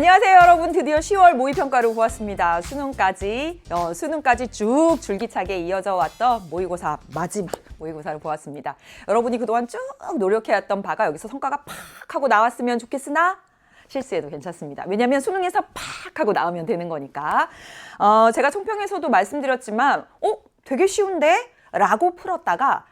안녕하세요 여러분. 드디어 10월 모의평가를 보았습니다. 수능까지 쭉 줄기차게 이어져 왔던 모의고사 마지막 모의고사를 보았습니다. 여러분이 그동안 쭉 노력해왔던 바가 여기서 성과가 팍 하고 나왔으면 좋겠으나 실수해도 괜찮습니다. 왜냐하면 수능에서 팍 하고 나오면 되는 거니까. 제가 총평에서도 말씀드렸지만 되게 쉬운데? 라고 풀었다가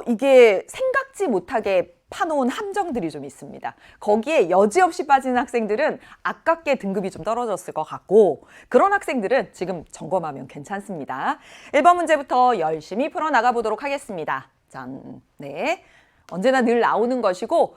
이게 생각지 못하게 파놓은 함정들이 좀 있습니다. 거기에 여지없이 빠지는 학생들은 아깝게 등급이 좀 떨어졌을 것 같고, 그런 학생들은 지금 점검하면 괜찮습니다. 1번 문제부터 열심히 풀어나가 보도록 하겠습니다. 짠. 네. 언제나 늘 나오는 것이고,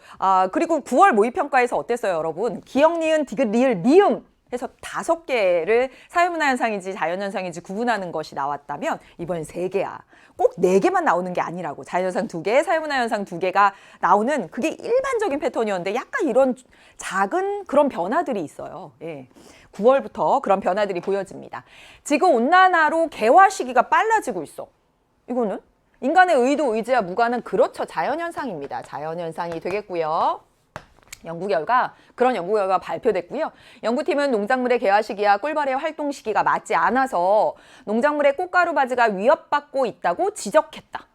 그리고 9월 모의평가에서 어땠어요, 여러분? 기억, 니은, 디귿, 리을, 미음 해서 5개를 사회문화현상인지 자연현상인지 구분하는 것이 나왔다면 이번엔 3개야. 꼭 4개만 나오는 게 아니라고. 자연현상 2개, 사회문화현상 2개가 나오는 그게 일반적인 패턴이었는데 약간 이런 작은 그런 변화들이 있어요. 예. 9월부터 그런 변화들이 보여집니다. 지구온난화로 개화 시기가 빨라지고 있어. 이거는 인간의 의도, 의지와 무관한 그렇죠. 자연현상입니다. 자연현상이 되겠고요. 그런 연구 결과 발표됐고요. 연구팀은 농작물의 개화 시기와 꿀벌의 활동 시기가 맞지 않아서 농작물의 꽃가루 바지가 위협받고 있다고 지적했다.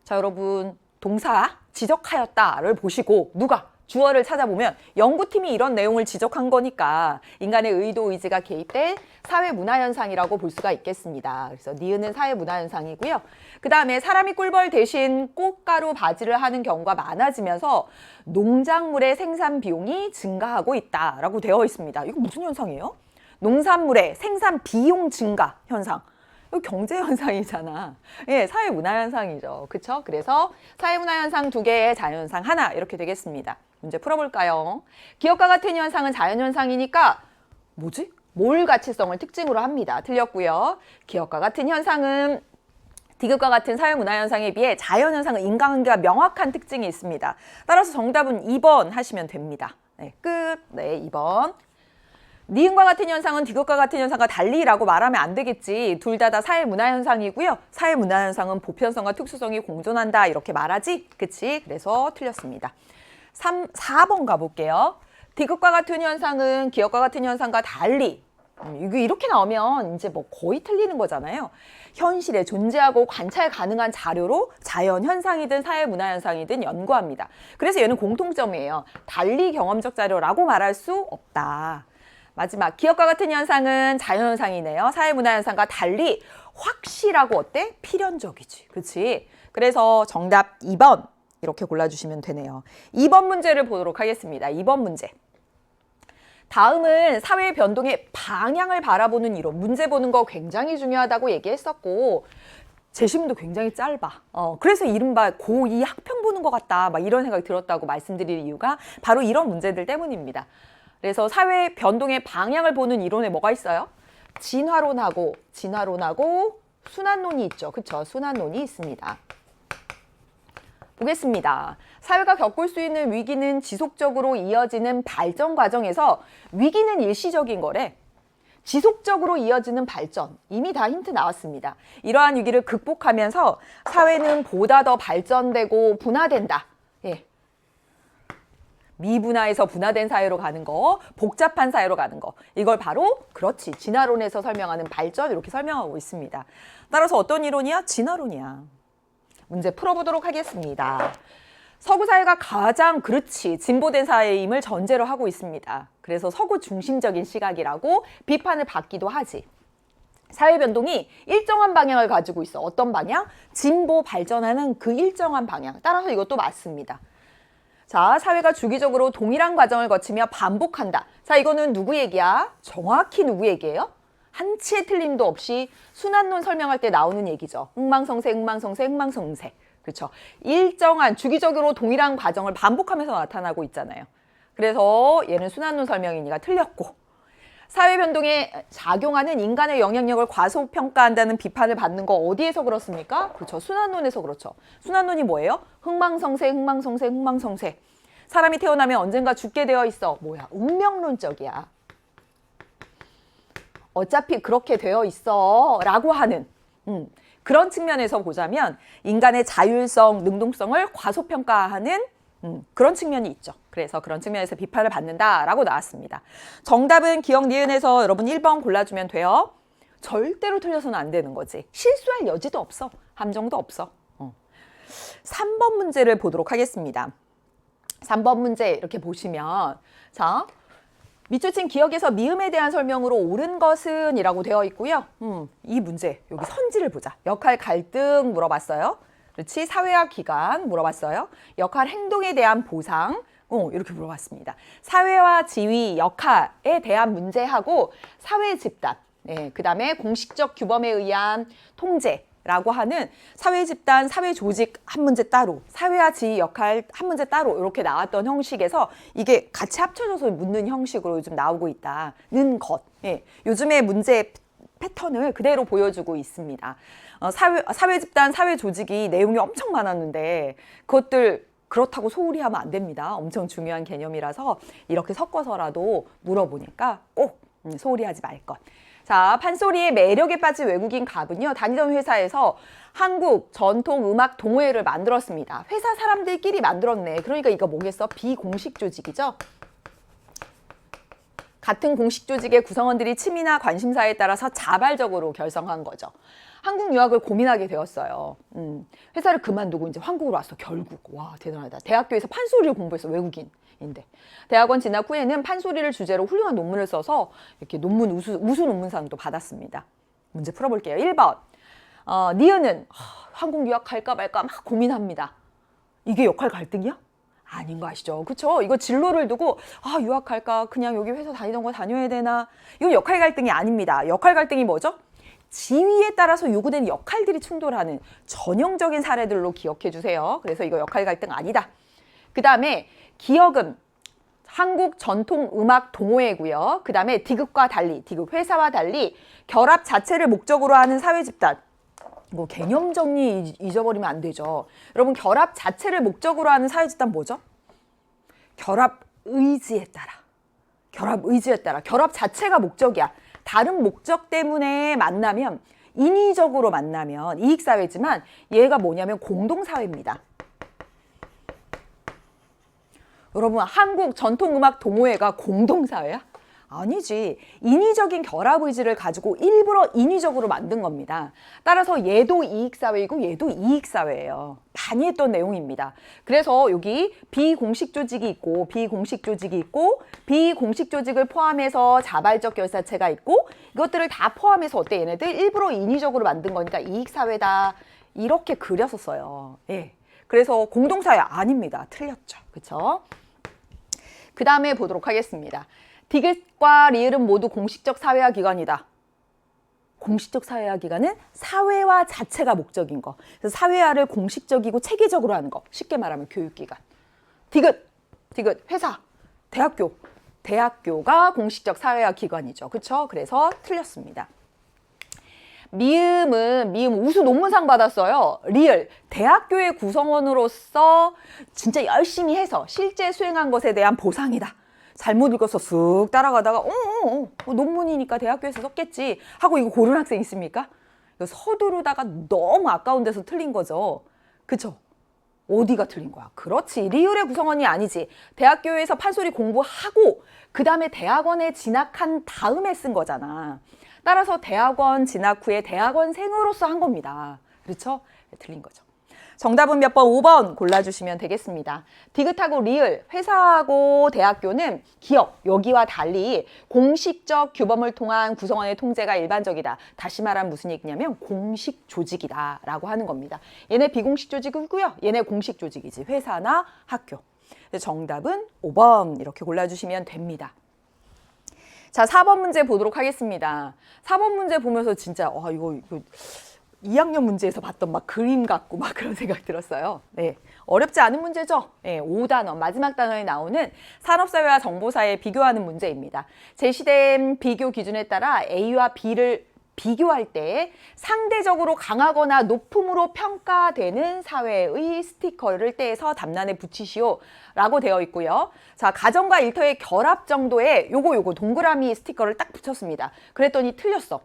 자, 여러분, 동사 지적하였다를 보시고 누가? 주어를 찾아보면 연구팀이 이런 내용을 지적한 거니까 인간의 의도, 의지가 개입된 사회문화현상이라고 볼 수가 있겠습니다. 그래서 니은은 사회문화현상이고요. 그 다음에 사람이 꿀벌 대신 꽃가루 바지를 하는 경우가 많아지면서 농작물의 생산 비용이 증가하고 있다라고 되어 있습니다. 이거 무슨 현상이에요? 농산물의 생산 비용 증가 현상. 이거 경제 현상이잖아. 예, 사회문화 현상이죠. 그쵸? 그래서 사회문화 현상 2개에 자연현상 하나 이렇게 되겠습니다. 문제 풀어볼까요? 기억과 같은 현상은 자연현상이니까 뭐지? 몰 가치성을 특징으로 합니다. 틀렸고요. 기억과 같은 현상은 디귿과 같은 사회문화 현상에 비해 자연현상은 인과관계가 명확한 특징이 있습니다. 따라서 정답은 2번 하시면 됩니다. 네, 끝. 네, 2번. 니은과 같은 현상은 디귿과 같은 현상과 달리라고 말하면 안 되겠지. 둘 다 사회문화현상이고요. 사회문화현상은 보편성과 특수성이 공존한다 이렇게 말하지? 그치? 그래서 틀렸습니다. 4번 가볼게요. 디귿과 같은 현상은 기억과 같은 현상과 달리. 이게 이렇게 나오면 이제 뭐 거의 틀리는 거잖아요. 현실에 존재하고 관찰 가능한 자료로 자연현상이든 사회문화현상이든 연구합니다. 그래서 얘는 공통점이에요. 달리 경험적 자료라고 말할 수 없다. 마지막, 기억과 같은 현상은 자연현상이네요. 사회문화현상과 달리 확실하고 어때? 필연적이지. 그렇지? 그래서 정답 2번 이렇게 골라주시면 되네요. 2번 문제를 보도록 하겠습니다. 2번 문제. 다음은 사회의 변동의 방향을 바라보는 이론. 문제 보는 거 굉장히 중요하다고 얘기했었고 재심도 굉장히 짧아. 그래서 이른바 고2 학평 보는 것 같다. 막 이런 생각이 들었다고 말씀드릴 이유가 바로 이런 문제들 때문입니다. 그래서 사회 변동의 방향을 보는 이론에 뭐가 있어요? 진화론하고 순환론이 있죠. 그렇죠? 순환론이 있습니다. 보겠습니다. 사회가 겪을 수 있는 위기는 지속적으로 이어지는 발전 과정에서 위기는 일시적인 거래. 지속적으로 이어지는 발전. 이미 다 힌트 나왔습니다. 이러한 위기를 극복하면서 사회는 보다 더 발전되고 분화된다. 예. 미분화에서 분화된 사회로 가는 거, 복잡한 사회로 가는 거. 이걸 바로 그렇지. 진화론에서 설명하는 발전 이렇게 설명하고 있습니다. 따라서 어떤 이론이야? 진화론이야. 문제 풀어보도록 하겠습니다. 서구 사회가 가장 그렇지 진보된 사회임을 전제로 하고 있습니다. 그래서 서구 중심적인 시각이라고 비판을 받기도 하지. 사회 변동이 일정한 방향을 가지고 있어. 어떤 방향? 진보 발전하는 그 일정한 방향. 따라서 이것도 맞습니다. 자, 사회가 주기적으로 동일한 과정을 거치며 반복한다. 자, 이거는 누구 얘기야? 정확히 누구 얘기예요? 한치의 틀림도 없이 순환론 설명할 때 나오는 얘기죠. 흥망성쇠. 그렇죠. 일정한 주기적으로 동일한 과정을 반복하면서 나타나고 있잖아요. 그래서 얘는 순환론 설명이니까 틀렸고, 사회 변동에 작용하는 인간의 영향력을 과소평가한다는 비판을 받는 거 어디에서 그렇습니까? 그렇죠. 순환론에서 그렇죠. 순환론이 뭐예요? 흥망성쇠. 사람이 태어나면 언젠가 죽게 되어 있어. 뭐야? 운명론적이야. 어차피 그렇게 되어 있어 라고 하는 그런 측면에서 보자면 인간의 자율성, 능동성을 과소평가하는 그런 측면이 있죠. 그래서 그런 측면에서 비판을 받는다라고 나왔습니다. 정답은 기억 니은에서 여러분 1번 골라주면 돼요. 절대로 틀려서는 안 되는 거지. 실수할 여지도 없어. 함정도 없어. 3번 문제를 보도록 하겠습니다. 3번 문제 이렇게 보시면 자, 밑줄친 기억에서 미음에 대한 설명으로 옳은 것은 이라고 되어 있고요. 이 문제 여기 선지를 보자. 역할 갈등 물어봤어요. 그렇지? 사회화 기간 물어봤어요. 역할 행동에 대한 보상 이렇게 물어봤습니다. 사회화 지위 역할에 대한 문제하고 사회 집단 그 다음에 공식적 규범에 의한 통제라고 하는 사회 집단, 사회 조직 한 문제 따로, 사회화 지위 역할 한 문제 따로 이렇게 나왔던 형식에서 이게 같이 합쳐져서 묻는 형식으로 요즘 나오고 있다는 것. 요즘의 문제 패턴을 그대로 보여주고 있습니다. 사회 집단, 사회 조직이 내용이 엄청 많았는데 그것들 그렇다고 소홀히 하면 안 됩니다. 엄청 중요한 개념이라서 이렇게 섞어서라도 물어보니까 꼭 소홀히 하지 말 것. 자, 판소리의 매력에 빠진 외국인 갑은요, 다니던 회사에서 한국 전통 음악 동호회를 만들었습니다. 회사 사람들끼리 만들었네. 그러니까 이거 뭐겠어? 비공식 조직이죠? 같은 공식 조직의 구성원들이 취미나 관심사에 따라서 자발적으로 결성한 거죠. 한국 유학을 고민하게 되었어요. 회사를 그만두고 이제 한국으로 왔어, 결국. 와, 대단하다. 대학교에서 판소리를 공부했어, 외국인인데. 대학원 진학 후에는 판소리를 주제로 훌륭한 논문을 써서 이렇게 논문 우수 논문상도 받았습니다. 문제 풀어볼게요. 1번. 니은은 한국 유학 갈까 말까 막 고민합니다. 이게 역할 갈등이야? 아닌 거 아시죠? 그쵸? 이거 진로를 두고 유학 갈까? 그냥 여기 회사 다니던 거 다녀야 되나? 이건 역할 갈등이 아닙니다. 역할 갈등이 뭐죠? 지위에 따라서 요구되는 역할들이 충돌하는 전형적인 사례들로 기억해 주세요. 그래서 이거 역할 갈등 아니다. 그 다음에 기억은 한국 전통 음악 동호회고요. 그 다음에 디귿과 달리, 디귿 회사와 달리 결합 자체를 목적으로 하는 사회 집단. 뭐 개념 정리 잊어버리면 안 되죠. 여러분, 결합 자체를 목적으로 하는 사회 집단 뭐죠? 결합 의지에 따라. 결합 의지에 따라. 결합 자체가 목적이야. 다른 목적 때문에 만나면, 인위적으로 만나면 이익사회지만 얘가 뭐냐면 공동사회입니다. 여러분, 한국 전통음악 동호회가 공동사회야? 아니지. 인위적인 결합 의지를 가지고 일부러 인위적으로 만든 겁니다. 따라서 얘도 이익사회이고 얘도 이익사회예요. 많이 했던 내용입니다. 그래서 여기 비공식 조직이 있고 비공식 조직이 있고 비공식 조직을 포함해서 자발적 결사체가 있고 이것들을 다 포함해서 어때? 얘네들 일부러 인위적으로 만든 거니까 이익사회다. 이렇게 그렸었어요. 예. 그래서 공동사회 아닙니다. 틀렸죠. 그렇죠? 그 다음에 보도록 하겠습니다. 디귿과 리을은 모두 공식적 사회화 기관이다. 공식적 사회화 기관은 사회화 자체가 목적인 거. 그래서 사회화를 공식적이고 체계적으로 하는 거. 쉽게 말하면 교육기관. 디귿, 회사, 대학교. 대학교가 공식적 사회화 기관이죠. 그렇죠? 그래서 틀렸습니다. 미음은 우수 논문상 받았어요. 리을, 대학교의 구성원으로서 진짜 열심히 해서 실제 수행한 것에 대한 보상이다. 잘못 읽어서 쓱 따라가다가 논문이니까 대학교에서 썼겠지 하고 이거 고른 학생 있습니까? 이거 서두르다가 너무 아까운 데서 틀린 거죠. 그쵸? 어디가 틀린 거야? 그렇지. 리을의 구성원이 아니지. 대학교에서 판소리 공부하고 그 다음에 대학원에 진학한 다음에 쓴 거잖아. 따라서 대학원 진학 후에 대학원생으로서 한 겁니다. 그렇죠? 틀린 거죠. 정답은 몇 번? 5번 골라주시면 되겠습니다. 디귿하고 리을, 회사하고 대학교는 기업, 여기와 달리 공식적 규범을 통한 구성원의 통제가 일반적이다. 다시 말하면 무슨 얘기냐면 공식 조직이다 라고 하는 겁니다. 얘네 비공식 조직이고요. 얘네 공식 조직이지. 회사나 학교. 정답은 5번 이렇게 골라주시면 됩니다. 자, 4번 문제 보도록 하겠습니다. 4번 문제 보면서 진짜 이거 2학년 문제에서 봤던 막 그림 같고 막 그런 생각 들었어요. 네, 어렵지 않은 문제죠. 네, 5단원, 마지막 단원에 나오는 산업사회와 정보사회 비교하는 문제입니다. 제시된 비교 기준에 따라 A와 B를 비교할 때 상대적으로 강하거나 높음으로 평가되는 사회의 스티커를 떼서 답란에 붙이시오 라고 되어 있고요. 자, 가정과 일터의 결합 정도의 요거 동그라미 스티커를 딱 붙였습니다. 그랬더니 틀렸어.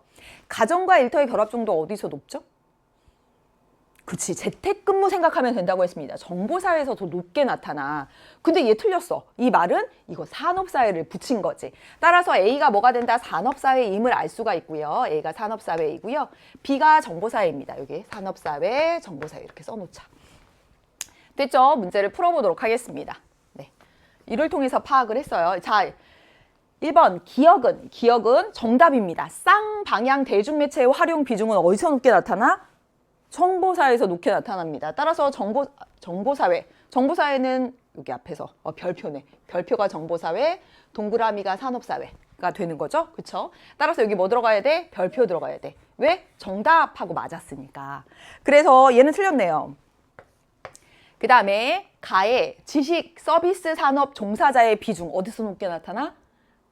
가정과 일터의 결합 정도 어디서 높죠? 그렇지. 재택근무 생각하면 된다고 했습니다. 정보사회에서 더 높게 나타나. 근데 얘 틀렸어. 이 말은 이거 산업사회를 붙인 거지. 따라서 A가 뭐가 된다? 산업사회임을 알 수가 있고요. A가 산업사회이고요. B가 정보사회입니다. 여기 산업사회, 정보사회 이렇게 써놓자. 됐죠? 문제를 풀어보도록 하겠습니다. 네. 이를 통해서 파악을 했어요. 자, 1번 기억은 정답입니다. 쌍방향 대중매체의 활용 비중은 어디서 높게 나타나? 정보사회에서 높게 나타납니다. 따라서 정보사회는 여기 앞에서 별표네. 별표가 정보사회, 동그라미가 산업사회가 되는 거죠. 그렇죠? 따라서 여기 뭐 들어가야 돼? 별표 들어가야 돼. 왜? 정답하고 맞았으니까. 그래서 얘는 틀렸네요. 그 다음에 가의 지식 서비스 산업 종사자의 비중 어디서 높게 나타나?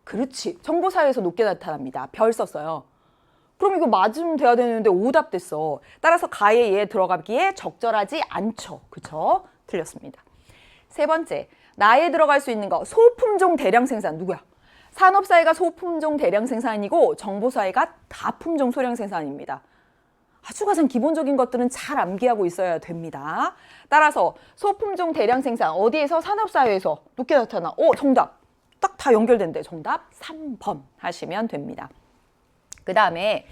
그렇지. 정보사회에서 높게 나타납니다. 별 썼어요. 그럼 이거 맞으면 돼야 되는데 오답 됐어. 따라서 가에 얘 들어가기에 적절하지 않죠. 그쵸? 틀렸습니다. 세 번째, 나에 들어갈 수 있는 거 소품종 대량 생산 누구야? 산업사회가 소품종 대량 생산이고 정보사회가 다품종 소량 생산입니다. 아주 가장 기본적인 것들은 잘 암기하고 있어야 됩니다. 따라서 소품종 대량 생산 어디에서? 산업사회에서 높게 나타나. 정답. 딱 다 연결된대. 정답 3번 하시면 됩니다. 그 다음에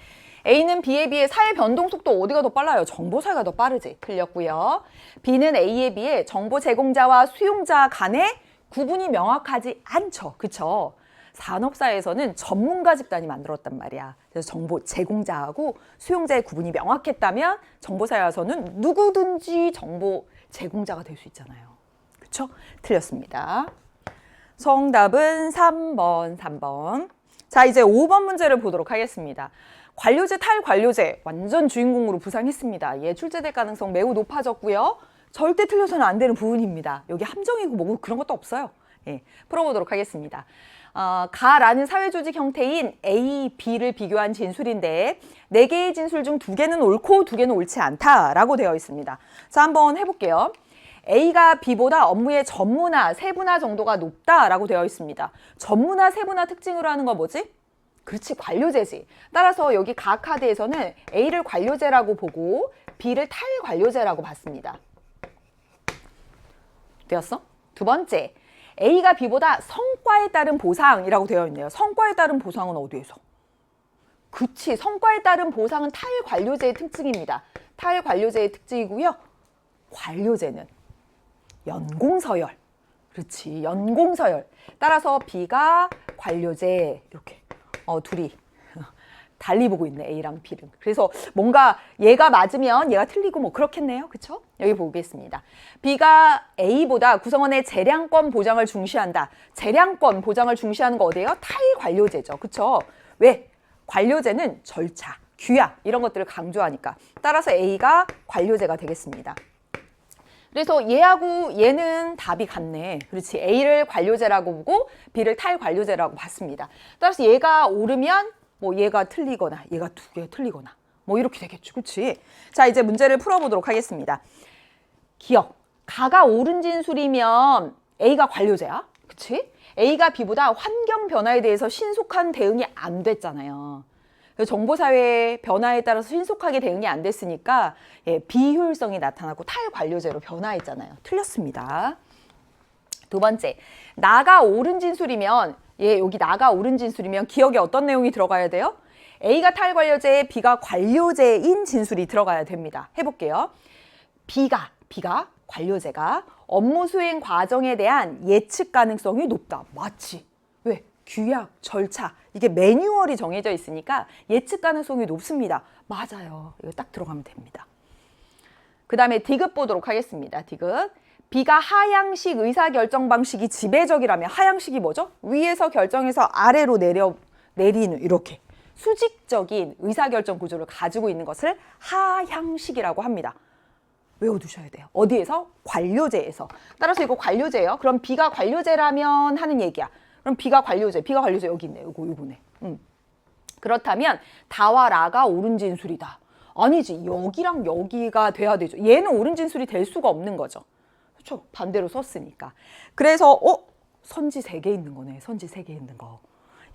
A는 B에 비해 사회 변동 속도 어디가 더 빨라요? 정보사회가 더 빠르지. 틀렸고요. B는 A에 비해 정보 제공자와 수용자 간의 구분이 명확하지 않죠. 그쵸? 산업사회에서는 전문가 집단이 만들었단 말이야. 그래서 정보 제공자하고 수용자의 구분이 명확했다면 정보사회에서는 누구든지 정보 제공자가 될 수 있잖아요. 그쵸? 틀렸습니다. 정답은 3번. 자, 이제 5번 문제를 보도록 하겠습니다. 관료제, 탈관료제 완전 주인공으로 부상했습니다. 얘 출제될 가능성 매우 높아졌고요. 절대 틀려서는 안 되는 부분입니다. 여기 함정이고 뭐고 그런 것도 없어요. 예, 풀어보도록 하겠습니다. 가라는 사회조직 형태인 A, B를 비교한 진술인데 4개의 진술 중 2개는 옳고 2개는 옳지 않다라고 되어 있습니다. 자, 한번 해볼게요. A가 B보다 업무의 전문화, 세분화 정도가 높다라고 되어 있습니다. 전문화, 세분화 특징으로 하는 거 뭐지? 그렇지, 관료제지. 따라서 여기 가 카드에서는 A를 관료제라고 보고 B를 탈관료제라고 봤습니다. 되었어? 두 번째, A가 B보다 성과에 따른 보상이라고 되어 있네요. 성과에 따른 보상은 어디에서? 그치, 성과에 따른 보상은 탈관료제의 특징입니다. 탈관료제의 특징이고요. 관료제는 연공서열. 그렇지, 연공서열. 따라서 B가 관료제. 이렇게 둘이 달리 보고 있네, A랑 B는. 그래서 뭔가 얘가 맞으면 얘가 틀리고 뭐 그렇겠네요. 그쵸? 여기 보겠습니다. B가 A보다 구성원의 재량권 보장을 중시한다. 재량권 보장을 중시하는 거 어디예요? 탈관료제죠. 그쵸? 왜? 관료제는 절차, 규약 이런 것들을 강조하니까. 따라서 A가 관료제가 되겠습니다. 그래서 얘하고 얘는 답이 같네. 그렇지. A를 관료제라고 보고 B를 탈관료제라고 봤습니다. 따라서 얘가 옳으면 뭐 얘가 틀리거나 얘가 2개 틀리거나 뭐 이렇게 되겠죠. 그렇지. 자, 이제 문제를 풀어보도록 하겠습니다. 기억. 가가 옳은 진술이면 A가 관료제야. 그렇지? A가 B보다 환경 변화에 대해서 신속한 대응이 안 됐잖아요. 정보사회 변화에 따라서 신속하게 대응이 안 됐으니까 비효율성이 나타나고 탈관료제로 변화했잖아요. 틀렸습니다. 두 번째, 나가 옳은 진술이면 여기 나가 옳은 진술이면 기억에 어떤 내용이 들어가야 돼요? A가 탈관료제, B가 관료제인 진술이 들어가야 됩니다. 해볼게요. B가 관료제가 업무 수행 과정에 대한 예측 가능성이 높다. 맞지? 왜? 규약, 절차, 이게 매뉴얼이 정해져 있으니까 예측 가능성이 높습니다. 맞아요. 이거 딱 들어가면 됩니다. 그 다음에 디귿 보도록 하겠습니다. 디귿. B가 하향식 의사결정 방식이 지배적이라면 하향식이 뭐죠? 위에서 결정해서 아래로 내리는 이렇게 수직적인 의사결정 구조를 가지고 있는 것을 하향식이라고 합니다. 외워두셔야 돼요. 어디에서? 관료제에서. 따라서 이거 관료제예요. 그럼 B가 관료제라면 하는 얘기야. 그럼 B가 관료제 여기 있네. 요거네. 그렇다면 다와 라가 옳은 진술이다. 아니지. 여기랑 여기가 돼야 되죠. 얘는 옳은 진술이 될 수가 없는 거죠. 그렇죠? 반대로 썼으니까. 그래서 선지 3개 있는 거네. 선지 3개 있는 거.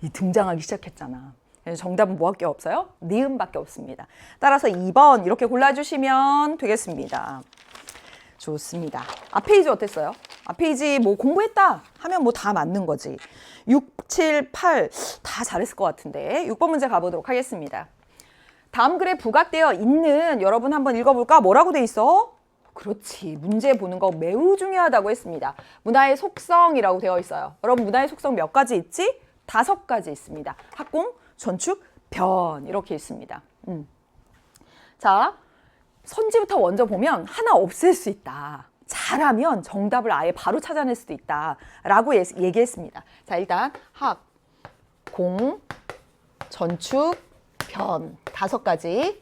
이 등장하기 시작했잖아. 정답은 뭐밖에 없어요? 니은밖에 없습니다. 따라서 2번 이렇게 골라주시면 되겠습니다. 좋습니다. 앞 페이지 어땠어요? 앞 페이지 뭐 공부했다 하면 뭐 다 맞는 거지. 6, 7, 8 다 잘했을 것 같은데 6번 문제 가보도록 하겠습니다. 다음 글에 부각되어 있는 여러분 한번 읽어볼까? 뭐라고 돼 있어? 그렇지. 문제 보는 거 매우 중요하다고 했습니다. 문화의 속성이라고 되어 있어요. 여러분 문화의 속성 몇 가지 있지? 5가지 있습니다. 합공, 전축, 변 이렇게 있습니다. 자, 선지부터 먼저 보면 하나 없앨 수 있다. 잘하면 정답을 아예 바로 찾아낼 수도 있다 라고 얘기했습니다. 자, 일단 합, 공, 전축, 변 5가지.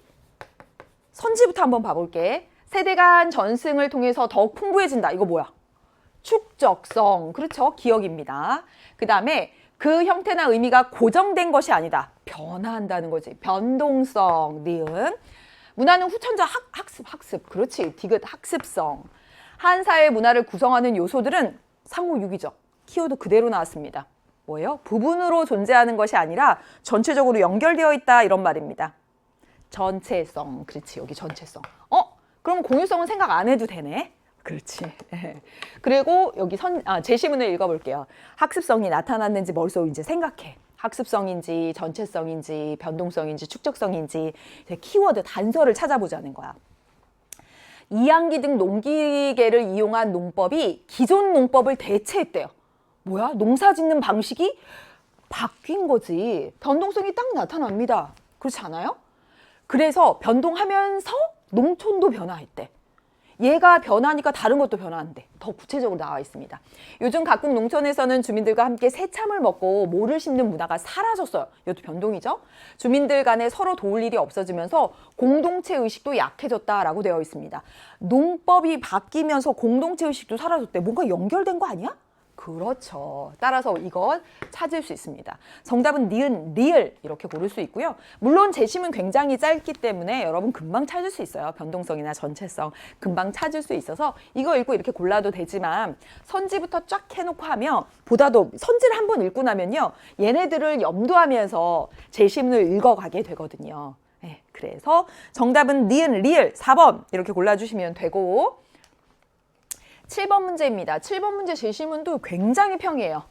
선지부터 한번 봐볼게. 세대 간 전승을 통해서 더욱 풍부해진다. 이거 뭐야? 축적성. 그렇죠. 기억입니다. 그 다음에 그 형태나 의미가 고정된 것이 아니다. 변화한다는 거지. 변동성. 니은. 문화는 후천자 학습. 그렇지. 디귿 학습성. 한 사회의 문화를 구성하는 요소들은 상호유기적. 키워드 그대로 나왔습니다. 뭐예요? 부분으로 존재하는 것이 아니라 전체적으로 연결되어 있다. 이런 말입니다. 전체성. 그렇지. 여기 전체성. 그럼 공유성은 생각 안 해도 되네. 그렇지. 그리고 여기 제시문을 읽어볼게요. 학습성이 나타났는지 머릿속에 이제 생각해. 학습성인지 전체성인지 변동성인지 축적성인지 키워드 단서를 찾아보자는 거야. 이항기 등 농기계를 이용한 농법이 기존 농법을 대체했대요. 뭐야? 농사 짓는 방식이 바뀐 거지. 변동성이 딱 나타납니다. 그렇지 않아요? 그래서 변동하면서 농촌도 변화했대. 얘가 변하니까 다른 것도 변화한대. 더 구체적으로 나와 있습니다. 요즘 각국 농촌에서는 주민들과 함께 새참을 먹고 모를 심는 문화가 사라졌어요. 이것도 변동이죠. 주민들 간에 서로 도울 일이 없어지면서 공동체 의식도 약해졌다라고 되어 있습니다. 농법이 바뀌면서 공동체 의식도 사라졌대. 뭔가 연결된 거 아니야? 그렇죠. 따라서 이것 찾을 수 있습니다. 정답은 니은, 리을 이렇게 고를 수 있고요. 물론 제시문 굉장히 짧기 때문에 여러분 금방 찾을 수 있어요. 변동성이나 전체성 금방 찾을 수 있어서 이거 읽고 이렇게 골라도 되지만 선지부터 쫙 해놓고 하면 보다도 선지를 한번 읽고 나면요. 얘네들을 염두하면서 제시문을 읽어가게 되거든요. 네, 그래서 정답은 니은, 리을 4번 이렇게 골라주시면 되고 7번 문제입니다. 7번 문제 제시문도 굉장히 평이에요.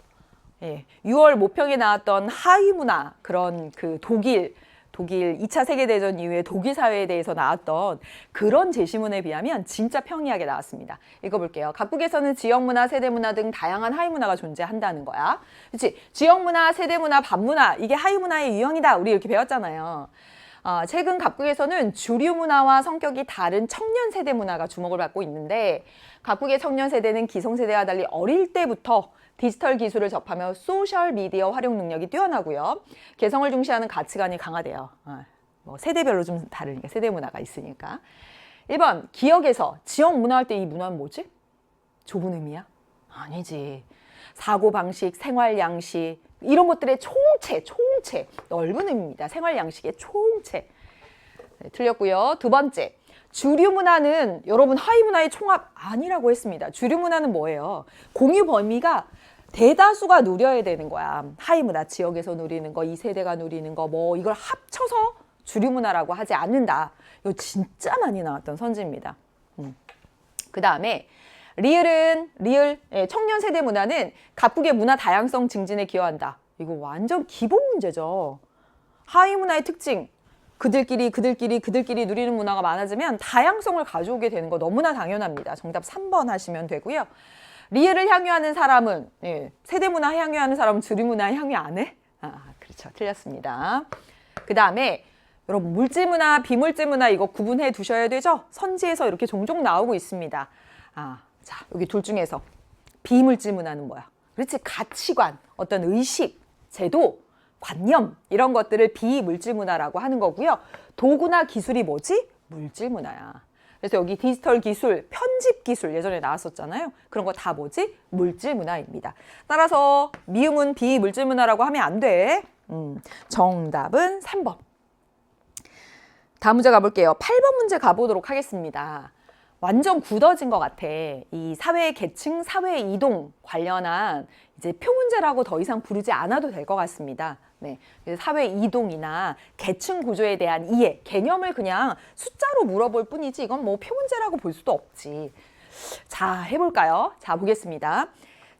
6월 모평에 나왔던 하위문화, 그런 그 독일 2차 세계대전 이후에 독일 사회에 대해서 나왔던 그런 제시문에 비하면 진짜 평이하게 나왔습니다. 읽어볼게요. 각국에서는 지역문화, 세대문화 등 다양한 하위문화가 존재한다는 거야. 그렇지? 지역문화, 세대문화, 반문화 이게 하위문화의 유형이다. 우리 이렇게 배웠잖아요. 최근 각국에서는 주류 문화와 성격이 다른 청년 세대 문화가 주목을 받고 있는데 각국의 청년 세대는 기성세대와 달리 어릴 때부터 디지털 기술을 접하며 소셜 미디어 활용 능력이 뛰어나고요. 개성을 중시하는 가치관이 강하대요. 뭐 세대별로 좀 다르니까 세대 문화가 있으니까. 1번 기억에서 지역 문화 할 때 이 문화는 뭐지? 좁은 의미야? 아니지. 사고방식, 생활 양식 이런 것들의 총체 넓은 의미입니다. 생활 양식의 총체. 네, 틀렸고요. 2번째. 주류 문화는 여러분 하위 문화의 총합 아니라고 했습니다. 주류 문화는 뭐예요? 공유 범위가 대다수가 누려야 되는 거야. 하위 문화 지역에서 누리는 거, 이 세대가 누리는 거 뭐 이걸 합쳐서 주류 문화라고 하지 않는다. 이거 진짜 많이 나왔던 선지입니다. 그 다음에 리을 청년 세대 문화는 각국의 문화 다양성 증진에 기여한다. 이거 완전 기본 문제죠. 하위 문화의 특징. 그들끼리 누리는 문화가 많아지면 다양성을 가져오게 되는 거 너무나 당연합니다. 정답 3번 하시면 되고요. 리을을 향유하는 사람은 세대 문화 향유하는 사람은 주류 문화 향유 안 해? 그렇죠. 틀렸습니다. 그 다음에 여러분 물질 문화, 비물질 문화 이거 구분해 두셔야 되죠? 선지에서 이렇게 종종 나오고 있습니다. 자, 여기 둘 중에서 비물질 문화는 뭐야? 그렇지. 가치관, 어떤 의식, 제도, 관념 이런 것들을 비물질 문화라고 하는 거고요. 도구나 기술이 뭐지? 물질 문화야. 그래서 여기 디지털 기술, 편집 기술 예전에 나왔었잖아요. 그런 거 다 뭐지? 물질 문화입니다. 따라서 미음은 비물질 문화라고 하면 안 돼. 정답은 3번. 다음 문제 가볼게요. 8번 문제 가보도록 하겠습니다. 완전 굳어진 것 같아. 이 사회 계층, 사회 이동 관련한 이제 표 문제라고 더 이상 부르지 않아도 될 것 같습니다. 네, 그래서 사회 이동이나 계층 구조에 대한 이해, 개념을 그냥 숫자로 물어볼 뿐이지 이건 뭐 표문제라고 볼 수도 없지. 자, 해볼까요? 자, 보겠습니다.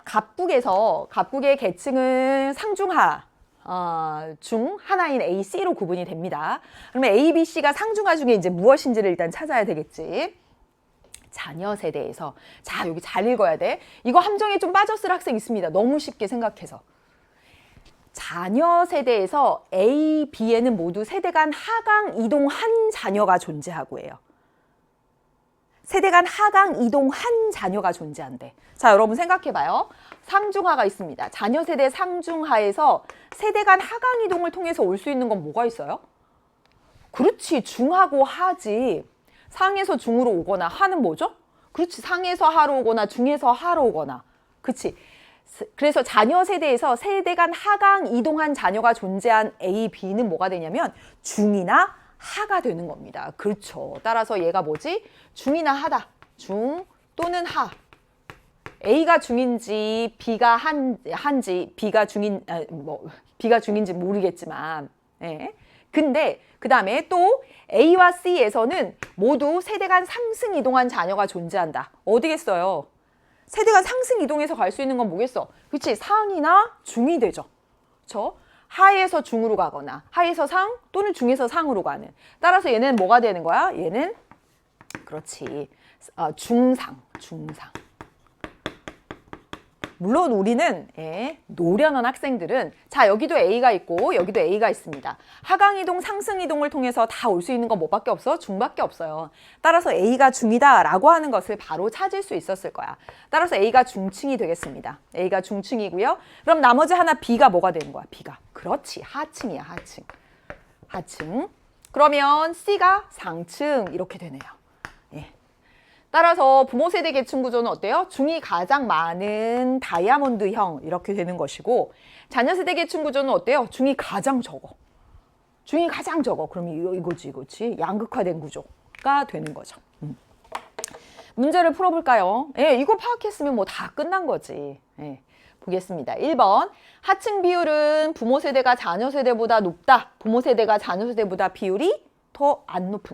갑국의 계층은 상중하, 중 하나인 A, C로 구분이 됩니다. 그러면 A, B, C가 상중하 중에 이제 무엇인지를 일단 찾아야 되겠지. 자녀 세대에서. 자, 여기 잘 읽어야 돼. 이거 함정에 좀 빠졌을 학생 있습니다. 너무 쉽게 생각해서. 자녀 세대에서 A, B에는 모두 세대 간 하강 이동한 자녀가 존재하고 해요. 세대 간 하강 이동한 자녀가 존재한대. 자, 여러분 생각해봐요. 상중하가 있습니다. 자녀 세대 상중하에서 세대 간 하강 이동을 통해서 올 수 있는 건 뭐가 있어요? 그렇지, 중하고 하지. 상에서 중으로 오거나 하는 뭐죠? 그렇지, 상에서 하로 오거나 중에서 하로 오거나. 그렇지. 그래서 자녀 세대에서 세대 간 하강 이동한 자녀가 존재한 A, B는 뭐가 되냐면 중이나 하가 되는 겁니다. 그렇죠. 따라서 얘가 뭐지? 중이나 하다. 중 또는 하. A가 중인지 B가 한지 B가 중인지 모르겠지만, 예. 근데 그 다음에 또 A와 C에서는 모두 세대 간 상승 이동한 자녀가 존재한다. 어디겠어요? 세대 간 상승 이동해서 갈 수 있는 건 뭐겠어? 그렇지, 상이나 중이 되죠. 그렇죠? 하에서 중으로 가거나 하에서 상 또는 중에서 상으로 가는. 따라서 얘는 뭐가 되는 거야? 얘는 그렇지, 중상. 물론 우리는 노련한 학생들은 자, 여기도 A가 있고 여기도 A가 있습니다. 하강이동, 상승이동을 통해서 다 올 수 있는 건 뭐밖에 없어? 중밖에 없어요. 따라서 A가 중이다 라고 하는 것을 바로 찾을 수 있었을 거야. 따라서 A가 중층이 되겠습니다. A가 중층이고요. 그럼 나머지 하나 B가 뭐가 되는 거야? B가. 그렇지, 하층이야, 하층. 그러면 C가 상층 이렇게 되네요. 예. 따라서 부모 세대 계층 구조는 어때요? 중이 가장 많은 다이아몬드형 이렇게 되는 것이고, 자녀 세대 계층 구조는 어때요? 중이 가장 적어. 그럼 이거지. 양극화된 구조가 되는 거죠. 문제를 풀어볼까요? 예, 이거 파악했으면 뭐 다 끝난 거지. 예, 보겠습니다. 1번. 하층 비율은 부모 세대가 자녀 세대보다 높다. 부모 세대가 자녀 세대보다 비율이 더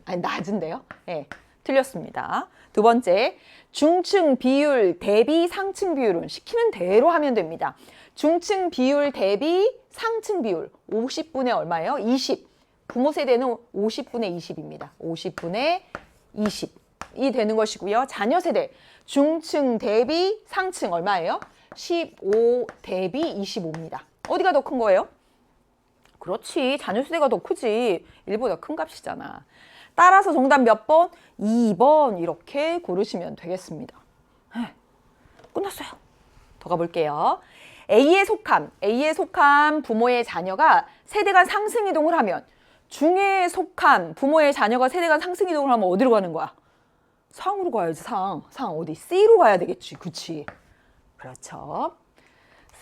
낮은데요? 예, 틀렸습니다. 두 번째, 중층 비율 대비 상층 비율은 시키는 대로 하면 됩니다. 중층 비율 대비 상층 비율 50분의 얼마예요? 20. 부모 세대는 50분의 20입니다. 50분의 20이 되는 것이고요. 자녀 세대 중층 대비 상층 얼마예요? 15 대비 25입니다. 어디가 더 큰 거예요? 그렇지, 자녀 세대가 더 크지. 1보다 큰 값이잖아. 따라서 정답 몇 번? 2번 이렇게 고르시면 되겠습니다. 끝났어요. 더 가볼게요. A에 속한 부모의 자녀가 세대 간 상승 이동을 하면, 중에 속한 부모의 자녀가 세대 간 상승 이동을 하면 어디로 가는 거야? 상으로 가야지, 상 어디? C로 가야 되겠지. 그치? 그렇죠.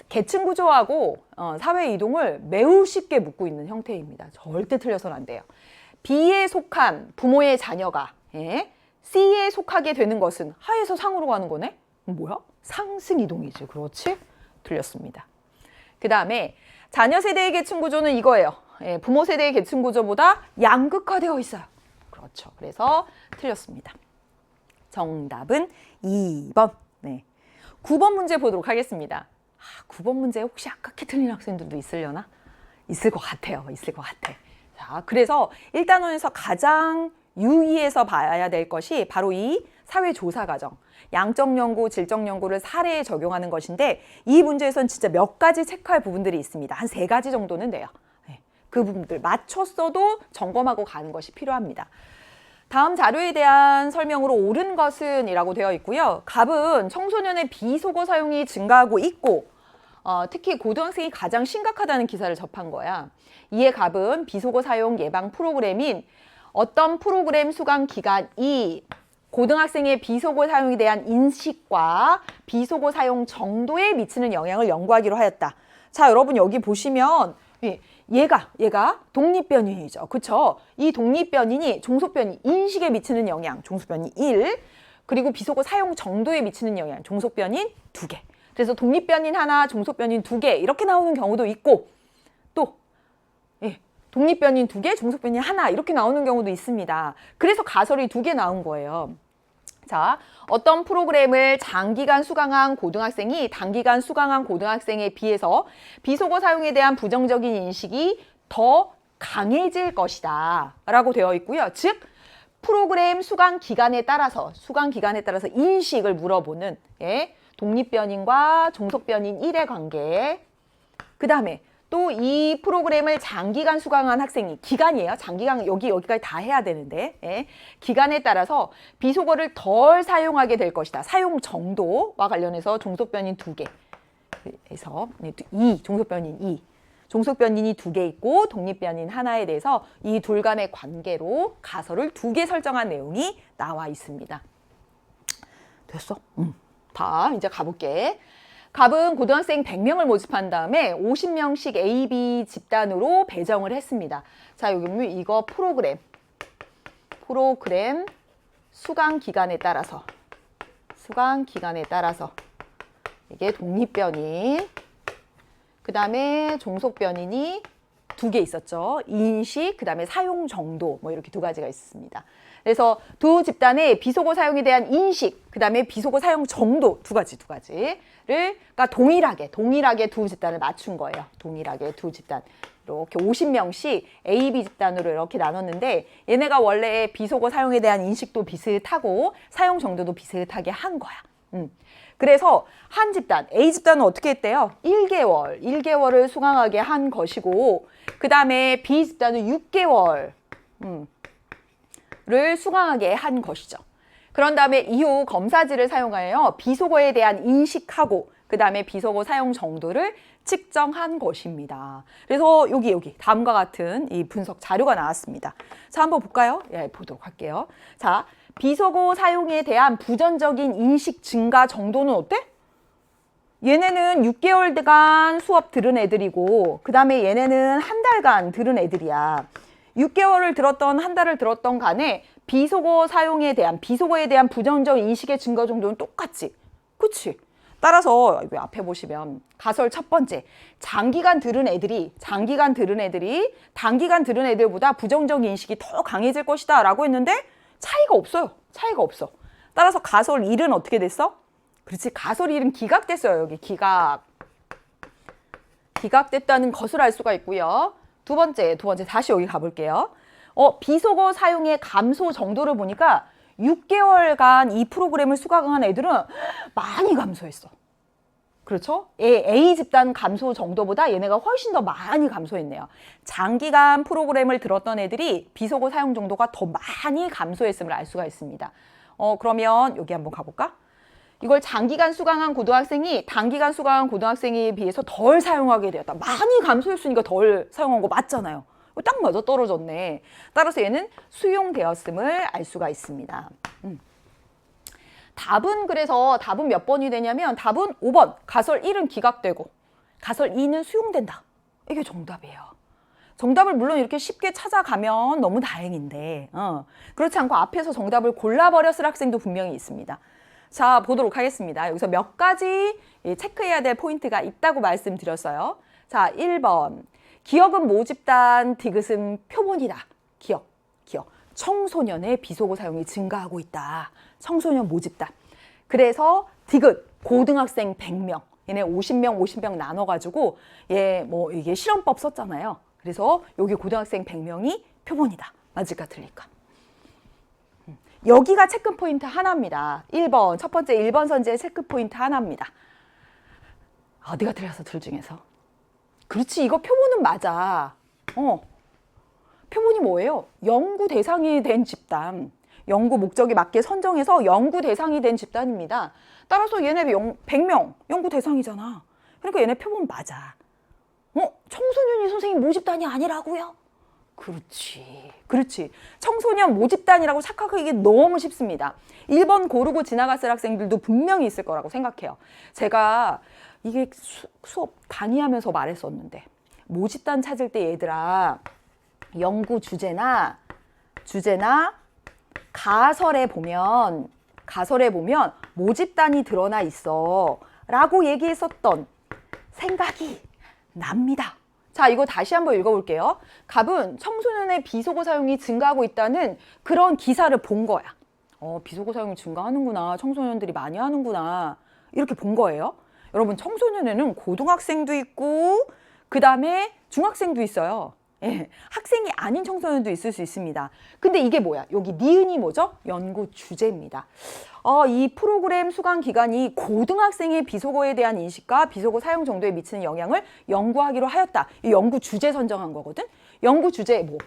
계층 구조하고 사회 이동을 매우 쉽게 묶고 있는 형태입니다. 절대 틀려서는 안 돼요. B에 속한 부모의 자녀가 C에 속하게 되는 것은 하에서 상으로 가는 거네? 뭐야? 상승 이동이지. 그렇지? 틀렸습니다. 그 다음에 자녀 세대의 계층 구조는 이거예요. 부모 세대의 계층 구조보다 양극화되어 있어요. 그렇죠. 그래서 틀렸습니다. 정답은 2번. 네. 9번 문제 보도록 하겠습니다. 9번 문제 혹시 아깝게 틀린 학생들도 있으려나? 있을 것 같아요. 자, 그래서 1단원에서 가장 유의해서 봐야 될 것이 바로 이 사회조사 과정, 양적 연구, 질적 연구를 사례에 적용하는 것인데, 이 문제에선 진짜 몇 가지 체크할 부분들이 있습니다. 한 3가지 정도는 돼요. 그 부분들 맞췄어도 점검하고 가는 것이 필요합니다. 다음 자료에 대한 설명으로 옳은 것은 이라고 되어 있고요. 갑은 청소년의 비속어 사용이 증가하고 있고, 특히 고등학생이 가장 심각하다는 기사를 접한 거야. 이에 갑은 비속어 사용 예방 프로그램인 어떤 프로그램 수강 기간이 고등학생의 비속어 사용에 대한 인식과 비속어 사용 정도에 미치는 영향을 연구하기로 하였다. 자, 여러분 여기 보시면 얘가 독립변인이죠. 그쵸? 이 독립변인이 종속변이 인식에 미치는 영향, 종속변이 1, 그리고 비속어 사용 정도에 미치는 영향, 종속변인 2개. 그래서 독립변인 하나, 종속변인 2개 이렇게 나오는 경우도 있고, 또 독립변인 2개, 종속변인 하나 이렇게 나오는 경우도 있습니다. 그래서 가설이 2개 나온 거예요. 자, 어떤 프로그램을 장기간 수강한 고등학생이 단기간 수강한 고등학생에 비해서 비속어 사용에 대한 부정적인 인식이 더 강해질 것이다 라고 되어 있고요. 즉 프로그램 수강 기간에 따라서 인식을 물어보는 독립변인과 종속변인 1의 관계, 그 다음에 또 이 프로그램을 장기간 수강한 학생이, 기간이에요. 장기간 여기까지 다 해야 되는데 기간에 따라서 비속어를 덜 사용하게 될 것이다. 사용 정도와 관련해서 종속변인 2개에서 종속변인이 2개 있고 독립변인 하나에 대해서 이 둘 간의 관계로 가설을 2개 설정한 내용이 나와 있습니다. 됐어? 다 이제 가볼게. 갑은 고등학생 100명을 모집한 다음에 50명씩 A, B 집단으로 배정을 했습니다. 자, 여기 보면 이거 프로그램 수강 기간에 따라서 이게 독립변인, 그 다음에 종속변인이 2개 있었죠. 인식, 그 다음에 사용 정도, 뭐 이렇게 2가지가 있습니다. 그래서 두 집단의 비속어 사용에 대한 인식, 그 다음에 비속어 사용 정도 2가지를 그러니까 동일하게 두 집단을 맞춘 거예요. 동일하게 두 집단. 이렇게 50명씩 A, B 집단으로 이렇게 나눴는데 얘네가 원래 비속어 사용에 대한 인식도 비슷하고 사용 정도도 비슷하게 한 거야. 그래서 한 집단, A 집단은 어떻게 했대요? 1개월을 수강하게 한 것이고 그 다음에 B 집단은 6개월을 수강하게 한 것이죠. 그런 다음에 이후 검사지를 사용하여 비속어에 대한 인식하고 그 다음에 비속어 사용 정도를 측정한 것입니다. 그래서 여기 다음과 같은 이 분석 자료가 나왔습니다. 자, 한번 볼까요? 보도록 할게요. 자, 비속어 사용에 대한 부정적인 인식 증가 정도는 어때? 얘네는 6개월간 수업 들은 애들이고 그 다음에 얘네는 한 달간 들은 애들이야. 6개월을 들었던 한 달을 들었던 간에 비속어에 대한 부정적 인식의 증가 정도는 똑같지. 그치? 따라서 여기 앞에 보시면 가설 첫 번째, 장기간 들은 애들이 단기간 들은 애들보다 부정적 인식이 더 강해질 것이다 라고 했는데 차이가 없어. 따라서 가설 1은 어떻게 됐어? 그렇지, 가설 1은 기각됐어요. 여기 기각됐다는 것을 알 수가 있고요. 두 번째 다시 여기 가볼게요. 비속어 사용의 감소 정도를 보니까 6개월간 이 프로그램을 수강한 애들은 많이 감소했어. 그렇죠? A 집단 감소 정도보다 얘네가 훨씬 더 많이 감소했네요. 장기간 프로그램을 들었던 애들이 비속어 사용 정도가 더 많이 감소했음을 알 수가 있습니다. 그러면 여기 한번 가볼까? 이걸 장기간 수강한 고등학생이 단기간 수강한 고등학생에 비해서 덜 사용하게 되었다. 많이 감소했으니까 덜 사용한 거 맞잖아요. 딱 맞아 떨어졌네. 따라서 얘는 수용되었음을 알 수가 있습니다. 답은 몇 번이 되냐면 답은 5번. 가설 1은 기각되고 가설 2는 수용된다. 이게 정답이에요. 정답을 물론 이렇게 쉽게 찾아가면 너무 다행인데 그렇지 않고 앞에서 정답을 골라버렸을 학생도 분명히 있습니다. 자, 보도록 하겠습니다. 여기서 몇 가지 체크해야 될 포인트가 있다고 말씀드렸어요. 자, 1번. 기억은 모집단, 디귿은 표본이다. 기억. 청소년의 비속어 사용이 증가하고 있다. 청소년 모집단. 그래서 디귿, 고등학생 100명. 얘네 50명 나눠가지고 이게 실험법 썼잖아요. 그래서 여기 고등학생 100명이 표본이다. 맞을까 틀릴까? 여기가 체크 포인트 하나입니다. 1번, 첫 번째 1번 선지의 체크 포인트 하나입니다. 어디가 틀렸어, 둘 중에서? 그렇지, 이거 표본은 맞아. 표본이 뭐예요? 연구 대상이 된 집단. 연구 목적에 맞게 선정해서 연구 대상이 된 집단입니다. 따라서 얘네 100명 연구 대상이잖아. 그러니까 얘네 표본 맞아. 청소년이 선생님 모집단이 아니라고요? 그렇지. 청소년 모집단이라고 착각하기 너무 쉽습니다. 1번 고르고 지나갔을 학생들도 분명히 있을 거라고 생각해요. 제가 이게 수업 강의하면서 말했었는데 모집단 찾을 때 얘들아 연구 주제나 가설에 보면 모집단이 드러나 있어 라고 얘기했었던 생각이 납니다. 자, 이거 다시 한번 읽어볼게요. 갑은 청소년의 비속어 사용이 증가하고 있다는 그런 기사를 본 거야. 비속어 사용이 증가하는구나. 청소년들이 많이 하는구나. 이렇게 본 거예요. 여러분, 청소년에는 고등학생도 있고 그 다음에 중학생도 있어요. 예, 학생이 아닌 청소년도 있을 수 있습니다. 근데 이게 뭐야? 여기 니은이 뭐죠? 연구 주제입니다. 이 프로그램 수강 기간이 고등학생의 비속어에 대한 인식과 비속어 사용 정도에 미치는 영향을 연구하기로 하였다. 이 연구 주제 선정한 거거든. 연구 주제 뭐?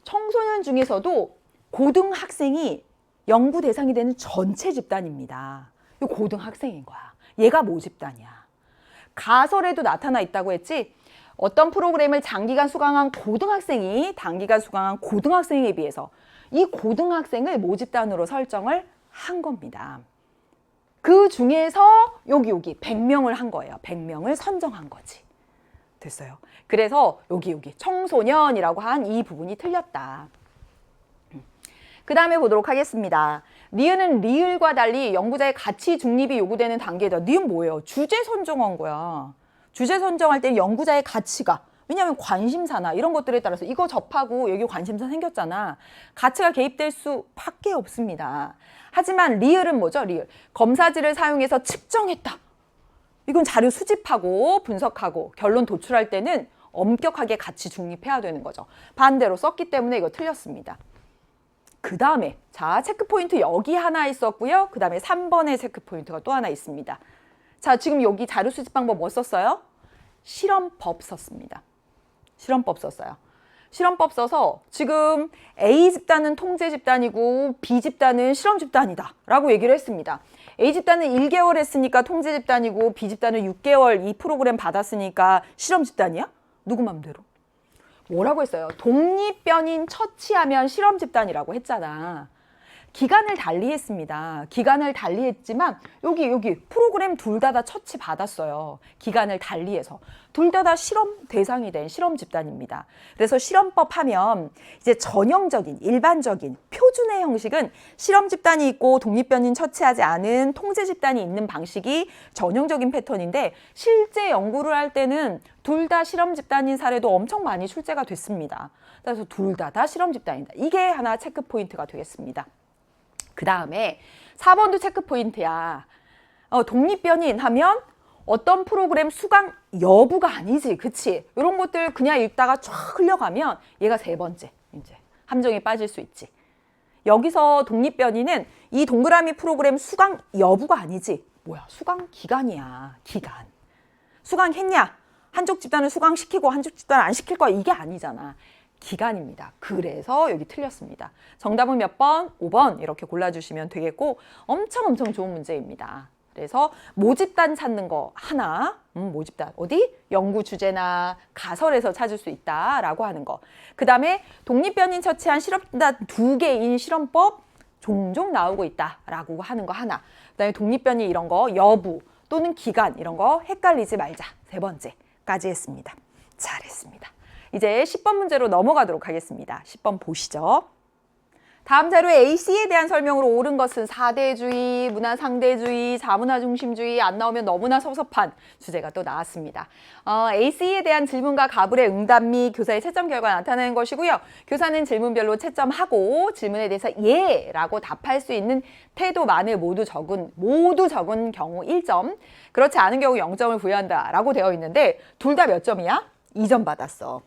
청소년 중에서도 고등학생이 연구 대상이 되는 전체 집단입니다. 이 고등학생인 거야. 얘가 모 집단이야. 가설에도 나타나 있다고 했지. 어떤 프로그램을 장기간 수강한 고등학생이 단기간 수강한 고등학생에 비해서 이 고등학생을 모집단으로 설정을 한 겁니다. 그 중에서 여기 100명을 한 거예요. 100명을 선정한 거지. 됐어요. 그래서 여기 청소년이라고 한 이 부분이 틀렸다. 그 다음에 보도록 하겠습니다. 니은은 리을과 달리 연구자의 가치 중립이 요구되는 단계다. 니은 뭐예요? 주제 선정한 거야. 주제 선정할 때 연구자의 가치가, 왜냐하면 관심사나 이런 것들에 따라서 이거 접하고 여기 관심사 생겼잖아. 가치가 개입될 수밖에 없습니다. 하지만 리을은 뭐죠? 리을. 검사지를 사용해서 측정했다. 이건 자료 수집하고 분석하고 결론 도출할 때는 엄격하게 가치 중립해야 되는 거죠. 반대로 썼기 때문에 이거 틀렸습니다. 그 다음에 자, 체크포인트 여기 하나 있었고요. 그 다음에 3번의 체크포인트가 또 하나 있습니다. 자, 지금 여기 자료 수집 방법 뭐 썼어요? 실험법 썼습니다. 실험법 썼어요. 실험법 써서 지금 A 집단은 통제 집단이고 B 집단은 실험 집단이다 라고 얘기를 했습니다. A 집단은 1개월 했으니까 통제 집단이고 B 집단은 6개월 이 프로그램 받았으니까 실험 집단이야? 누구 맘대로? 뭐라고 했어요? 독립변인 처치하면 실험 집단이라고 했잖아. 기간을 달리했습니다. 기간을 달리했지만 여기 프로그램 둘 다 처치 받았어요. 기간을 달리해서 둘 다 실험 대상이 된 실험 집단입니다. 그래서 실험법 하면 이제 전형적인 일반적인 표준의 형식은 실험 집단이 있고 독립변인 처치하지 않은 통제 집단이 있는 방식이 전형적인 패턴인데 실제 연구를 할 때는 둘 다 실험 집단인 사례도 엄청 많이 출제가 됐습니다. 그래서 둘 다 실험 집단이다. 이게 하나 체크 포인트가 되겠습니다. 그 다음에 4번도 체크포인트야. 독립변인 하면 어떤 프로그램 수강 여부가 아니지. 그치? 이런 것들 그냥 읽다가 쫙 흘려가면 얘가 3번째. 이제 함정에 빠질 수 있지. 여기서 독립변인은 이 동그라미 프로그램 수강 여부가 아니지. 뭐야? 수강 기간이야. 기간. 수강했냐? 한쪽 집단을 수강시키고 한쪽 집단을 안 시킬 거야. 이게 아니잖아. 기간입니다. 그래서 여기 틀렸습니다. 정답은 몇 번? 5번 이렇게 골라주시면 되겠고 엄청 좋은 문제입니다. 그래서 모집단 찾는 거 하나, 모집단 어디? 연구 주제나 가설에서 찾을 수 있다라고 하는 거. 그 다음에 독립변인 처치한 실험단 2개인 실험법 종종 나오고 있다라고 하는 거 하나. 그 다음에 독립변인 이런 거 여부 또는 기간 이런 거 헷갈리지 말자. 3번째까지 했습니다. 잘했습니다. 이제 10번 문제로 넘어가도록 하겠습니다. 10번 보시죠. 다음 자료에 AC에 대한 설명으로 옳은 것은 사대주의, 문화상대주의, 자문화중심주의 안 나오면 너무나 섭섭한 주제가 또 나왔습니다. AC에 대한 질문과 가불의 응답 및 교사의 채점 결과 나타내는 것이고요. 교사는 질문별로 채점하고 질문에 대해서 예! 라고 답할 수 있는 태도만을 모두 적은 경우 1점, 그렇지 않은 경우 0점을 부여한다 라고 되어 있는데 둘 다 몇 점이야? 2점 받았어.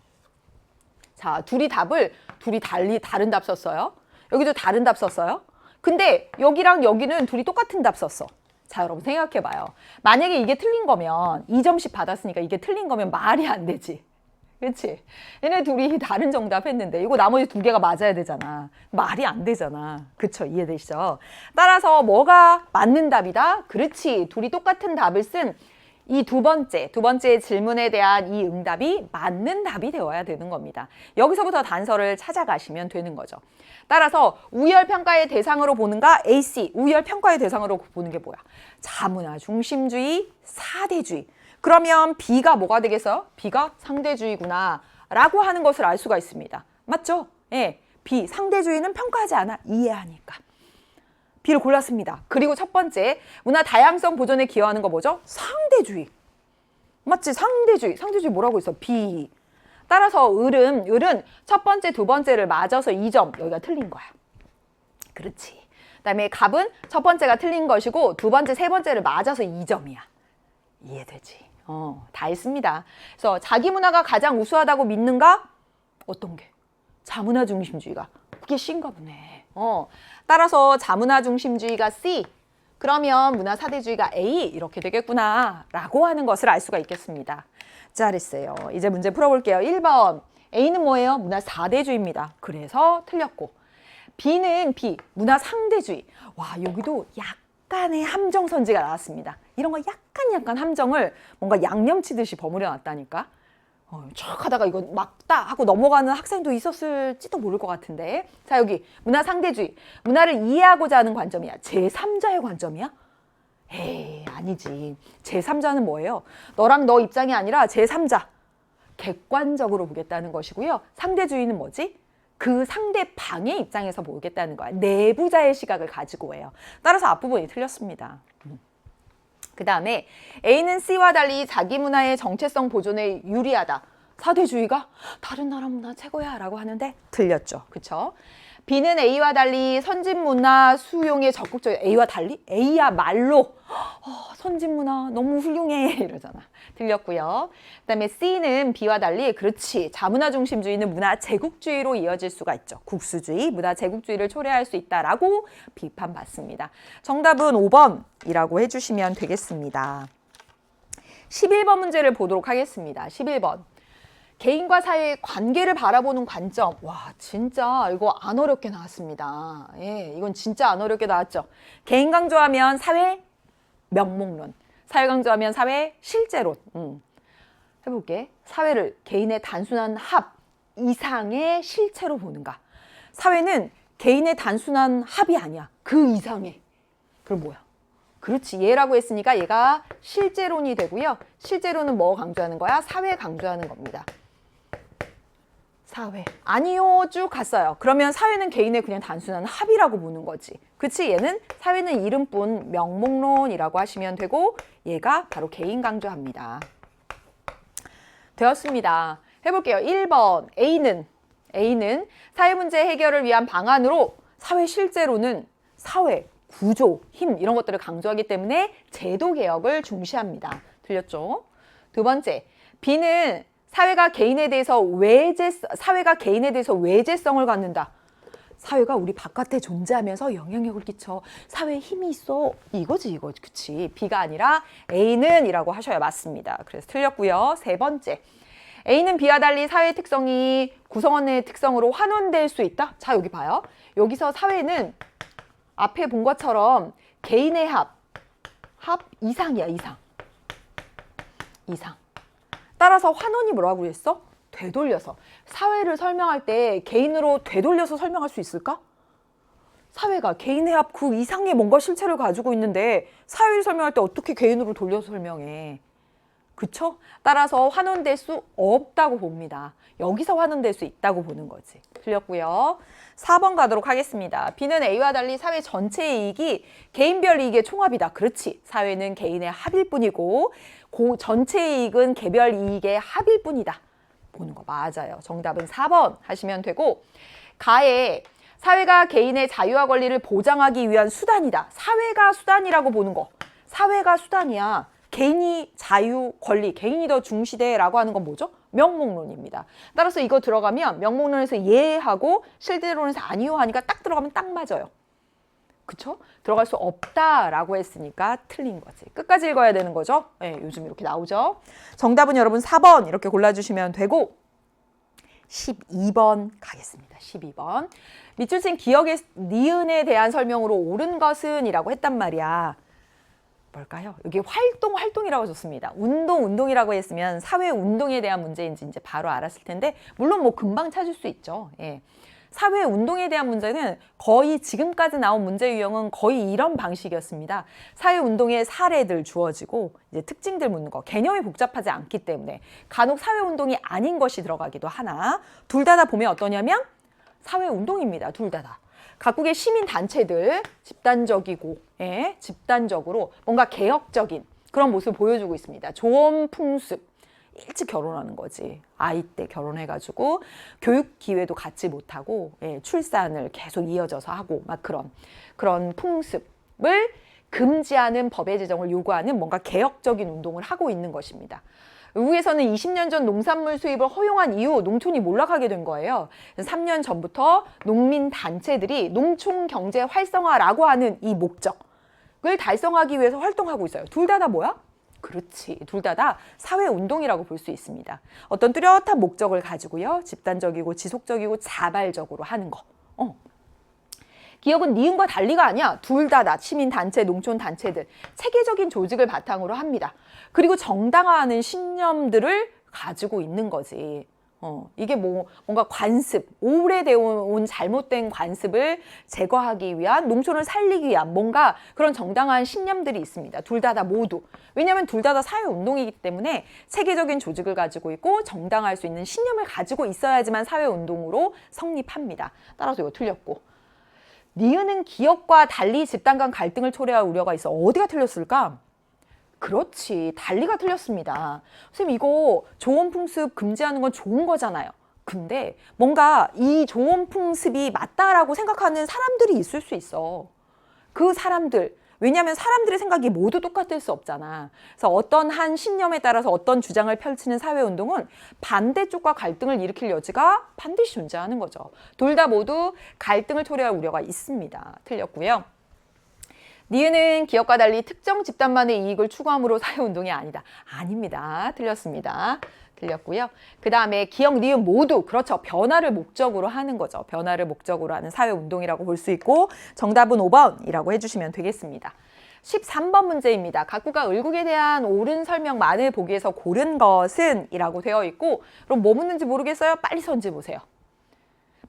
자, 둘이 다른 답 썼어요. 여기도 다른 답 썼어요. 근데 여기랑 여기는 둘이 똑같은 답 썼어. 자, 여러분 생각해봐요. 만약에 이게 틀린 거면 2점씩 받았으니까 이게 틀린 거면 말이 안 되지. 그렇지? 얘네 둘이 다른 정답 했는데 이거 나머지 2개가 맞아야 되잖아. 말이 안 되잖아. 그쵸? 이해되시죠? 따라서 뭐가 맞는 답이다? 그렇지. 둘이 똑같은 답을 쓴 이 두 번째 질문에 대한 이 응답이 맞는 답이 되어야 되는 겁니다. 여기서부터 단서를 찾아가시면 되는 거죠. 따라서 우열평가의 대상으로 보는가? AC, 우열평가의 대상으로 보는 게 뭐야? 자문화 중심주의, 사대주의. 그러면 B가 뭐가 되겠어요? B가 상대주의구나 라고 하는 것을 알 수가 있습니다. 맞죠? 예, B, 상대주의는 평가하지 않아. 이해하니까. B를 골랐습니다. 그리고 첫 번째, 문화 다양성 보존에 기여하는 거 뭐죠? 상대주의. 맞지? 상대주의. 상대주의 뭐라고 있어? B. 따라서 을은 첫 번째, 두 번째를 맞아서 2점. 여기가 틀린 거야. 그렇지. 그다음에 갑은 첫 번째가 틀린 것이고 두 번째, 세 번째를 맞아서 2점이야. 이해되지? 다 했습니다. 그래서 자기 문화가 가장 우수하다고 믿는가? 어떤 게? 자문화 중심주의가. 그게 C인가 보네. 따라서 자문화 중심주의가 C. 그러면 문화 사대주의가 A 이렇게 되겠구나 라고 하는 것을 알 수가 있겠습니다. 잘했어요. 이제 문제 풀어볼게요. 1번 A는 뭐예요? 문화 사대주의입니다. 그래서 틀렸고 B는 B, 문화 상대주의. 와, 여기도 약간의 함정선지가 나왔습니다. 이런 거 약간 함정을 뭔가 양념 치듯이 버무려 놨다니까. 촥 하다가 이거 막다 하고 넘어가는 학생도 있었을지도 모를 것 같은데. 자, 여기 문화 상대주의. 문화를 이해하고자 하는 관점이야. 제3자의 관점이야? 에이, 아니지. 제3자는 뭐예요? 너랑 너 입장이 아니라 제3자. 객관적으로 보겠다는 것이고요. 상대주의는 뭐지? 그 상대방의 입장에서 보겠다는 거야. 내부자의 시각을 가지고 해요. 따라서 앞부분이 틀렸습니다. 그 다음에 A는 C와 달리 자기 문화의 정체성 보존에 유리하다. 사대주의가 다른 나라 문화 최고야 라고 하는데 틀렸죠. 그쵸? B는 A와 달리 선진 문화 수용에 적극적이야. A와 달리? A야말로 선진 문화 너무 훌륭해 이러잖아. 틀렸고요. 그 다음에 C는 B와 달리 그렇지. 자문화 중심주의는 문화 제국주의로 이어질 수가 있죠. 국수주의, 문화 제국주의를 초래할 수 있다라고 비판받습니다. 정답은 5번이라고 해주시면 되겠습니다. 11번 문제를 보도록 하겠습니다. 11번. 개인과 사회의 관계를 바라보는 관점. 와, 진짜 이거 안 어렵게 나왔습니다. 예, 이건 진짜 안 어렵게 나왔죠. 개인 강조하면 사회 명목론. 사회 강조하면 사회 실제론. 해볼게. 사회를 개인의 단순한 합 이상의 실체로 보는가. 사회는 개인의 단순한 합이 아니야. 그 이상의. 그럼 뭐야? 그렇지. 얘라고 했으니까 얘가 실제론이 되고요. 실제론은 뭐 강조하는 거야? 사회 강조하는 겁니다. 사회. 아니요. 쭉 갔어요. 그러면 사회는 개인의 그냥 단순한 합이라고 보는 거지. 그치? 얘는 사회는 이름뿐 명목론이라고 하시면 되고 얘가 바로 개인 강조합니다. 되었습니다. 해볼게요. 1번 A는 사회 문제 해결을 위한 방안으로 사회 실제로는 사회, 구조, 힘 이런 것들을 강조하기 때문에 제도 개혁을 중시합니다. 틀렸죠? 두 번째, B는 사회가 개인에 대해서 외제성을 갖는다. 사회가 우리 바깥에 존재하면서 영향력을 끼쳐. 사회에 힘이 있어. 이거지. 그치? B가 아니라 A는 이라고 하셔야 맞습니다. 그래서 틀렸고요. 세 번째. A는 B와 달리 사회 특성이 구성원의 특성으로 환원될 수 있다. 자, 여기 봐요. 여기서 사회는 앞에 본 것처럼 개인의 합 이상이야. 이상. 따라서 환원이 뭐라고 그랬어? 되돌려서. 사회를 설명할 때 개인으로 되돌려서 설명할 수 있을까? 사회가 개인의 합 그 이상의 뭔가 실체를 가지고 있는데 사회를 설명할 때 어떻게 개인으로 돌려서 설명해? 그쵸? 따라서 환원될 수 없다고 봅니다. 여기서 환원될 수 있다고 보는 거지. 틀렸고요. 4번 가도록 하겠습니다. B는 A와 달리 사회 전체의 이익이 개인별 이익의 총합이다. 그렇지. 사회는 개인의 합일 뿐이고 전체의 이익은 개별 이익의 합일 뿐이다. 보는 거 맞아요. 정답은 4번 하시면 되고 가에 사회가 개인의 자유와 권리를 보장하기 위한 수단이다. 사회가 수단이라고 보는 거. 사회가 수단이야. 개인이 자유, 권리, 개인이 더 중시돼라고 하는 건 뭐죠? 명목론입니다. 따라서 이거 들어가면 명목론에서 예하고 실제론에서 아니요 하니까 딱 들어가면 딱 맞아요. 그쵸? 들어갈 수 없다라고 했으니까 틀린 거지. 끝까지 읽어야 되는 거죠? 네, 요즘 이렇게 나오죠? 정답은 여러분 4번 이렇게 골라주시면 되고 12번 가겠습니다. 12번. 밑줄 친 기억의 니은에 대한 설명으로 옳은 것은 이라고 했단 말이야. 뭘까요? 여기 활동이라고 줬습니다. 운동이라고 했으면 사회 운동에 대한 문제인지 이제 바로 알았을 텐데 물론 뭐 금방 찾을 수 있죠. 예. 사회 운동에 대한 문제는 거의 지금까지 나온 문제 유형은 거의 이런 방식이었습니다. 사회 운동의 사례들 주어지고 이제 특징들 묻는 거. 개념이 복잡하지 않기 때문에 간혹 사회 운동이 아닌 것이 들어가기도 하나 둘 다 보면 어떠냐면 사회 운동입니다. 둘 다. 각국의 시민 단체들 집단적이고 집단적으로 뭔가 개혁적인 그런 모습을 보여주고 있습니다. 조언 풍습, 일찍 결혼하는 거지. 아이 때 결혼해가지고 교육 기회도 갖지 못하고 출산을 계속 이어져서 하고 막 그런 풍습을 금지하는 법의 제정을 요구하는 뭔가 개혁적인 운동을 하고 있는 것입니다. 외국에서는 20년 전 농산물 수입을 허용한 이후 농촌이 몰락하게 된 거예요. 3년 전부터 농민 단체들이 농촌 경제 활성화라고 하는 이 목적을 달성하기 위해서 활동하고 있어요. 둘 다 뭐야? 그렇지. 둘 다 사회 운동이라고 볼 수 있습니다. 어떤 뚜렷한 목적을 가지고요. 집단적이고 지속적이고 자발적으로 하는 거. 기업은 니은과 달리가 아니야. 둘 다 시민단체, 농촌단체들 체계적인 조직을 바탕으로 합니다. 그리고 정당화하는 신념들을 가지고 있는 거지. 이게 뭔가 관습, 오래되어 온 잘못된 관습을 제거하기 위한, 농촌을 살리기 위한 뭔가 그런 정당한 신념들이 있습니다. 둘 다 모두. 왜냐하면 둘 다 사회운동이기 때문에 체계적인 조직을 가지고 있고 정당할 수 있는 신념을 가지고 있어야지만 사회운동으로 성립합니다. 따라서 이거 틀렸고. 니은은 기업과 달리 집단 간 갈등을 초래할 우려가 있어. 어디가 틀렸을까? 그렇지. 달리가 틀렸습니다. 선생님 이거 조언풍습 금지하는 건 좋은 거잖아요. 근데 뭔가 이 조언풍습이 맞다라고 생각하는 사람들이 있을 수 있어. 그 사람들. 왜냐하면 사람들의 생각이 모두 똑같을 수 없잖아. 그래서 어떤 한 신념에 따라서 어떤 주장을 펼치는 사회운동은 반대쪽과 갈등을 일으킬 여지가 반드시 존재하는 거죠. 둘 다 모두 갈등을 초래할 우려가 있습니다. 틀렸고요. 니은은 기업과 달리 특정 집단만의 이익을 추구함으로 사회운동이 아니다. 아닙니다. 틀렸습니다. 틀렸고요. 그 다음에 기역, 니은 모두 그렇죠. 변화를 목적으로 하는 거죠. 변화를 목적으로 하는 사회운동이라고 볼 수 있고 정답은 5번이라고 해주시면 되겠습니다. 13번 문제입니다. 각국가 을국에 대한 옳은 설명만을 보기 위해서 고른 것은 이라고 되어 있고 그럼 뭐 묻는지 모르겠어요? 빨리 선지 보세요.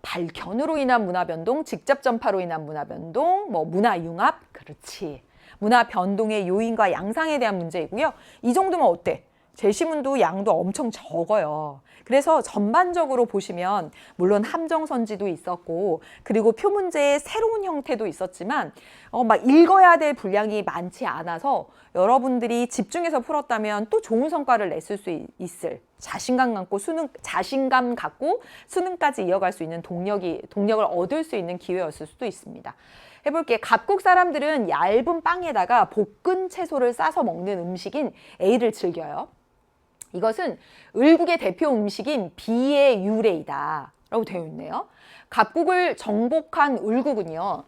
발견으로 인한 문화변동, 직접 전파로 인한 문화변동, 문화융합, 그렇지. 문화변동의 요인과 양상에 대한 문제이고요. 이 정도면 어때? 제시문도 양도 엄청 적어요. 그래서 전반적으로 보시면 물론 함정선지도 있었고 그리고 표문제의 새로운 형태도 있었지만 막 읽어야 될 분량이 많지 않아서 여러분들이 집중해서 풀었다면 또 좋은 성과를 냈을 수 있을 자신감 갖고 수능까지 이어갈 수 있는 동력을 얻을 수 있는 기회였을 수도 있습니다. 해볼게. 갑국 사람들은 얇은 빵에다가 볶은 채소를 싸서 먹는 음식인 A를 즐겨요. 이것은 을국의 대표 음식인 비의 유래이다 라고 되어 있네요. 갑국을 정복한 을국은요.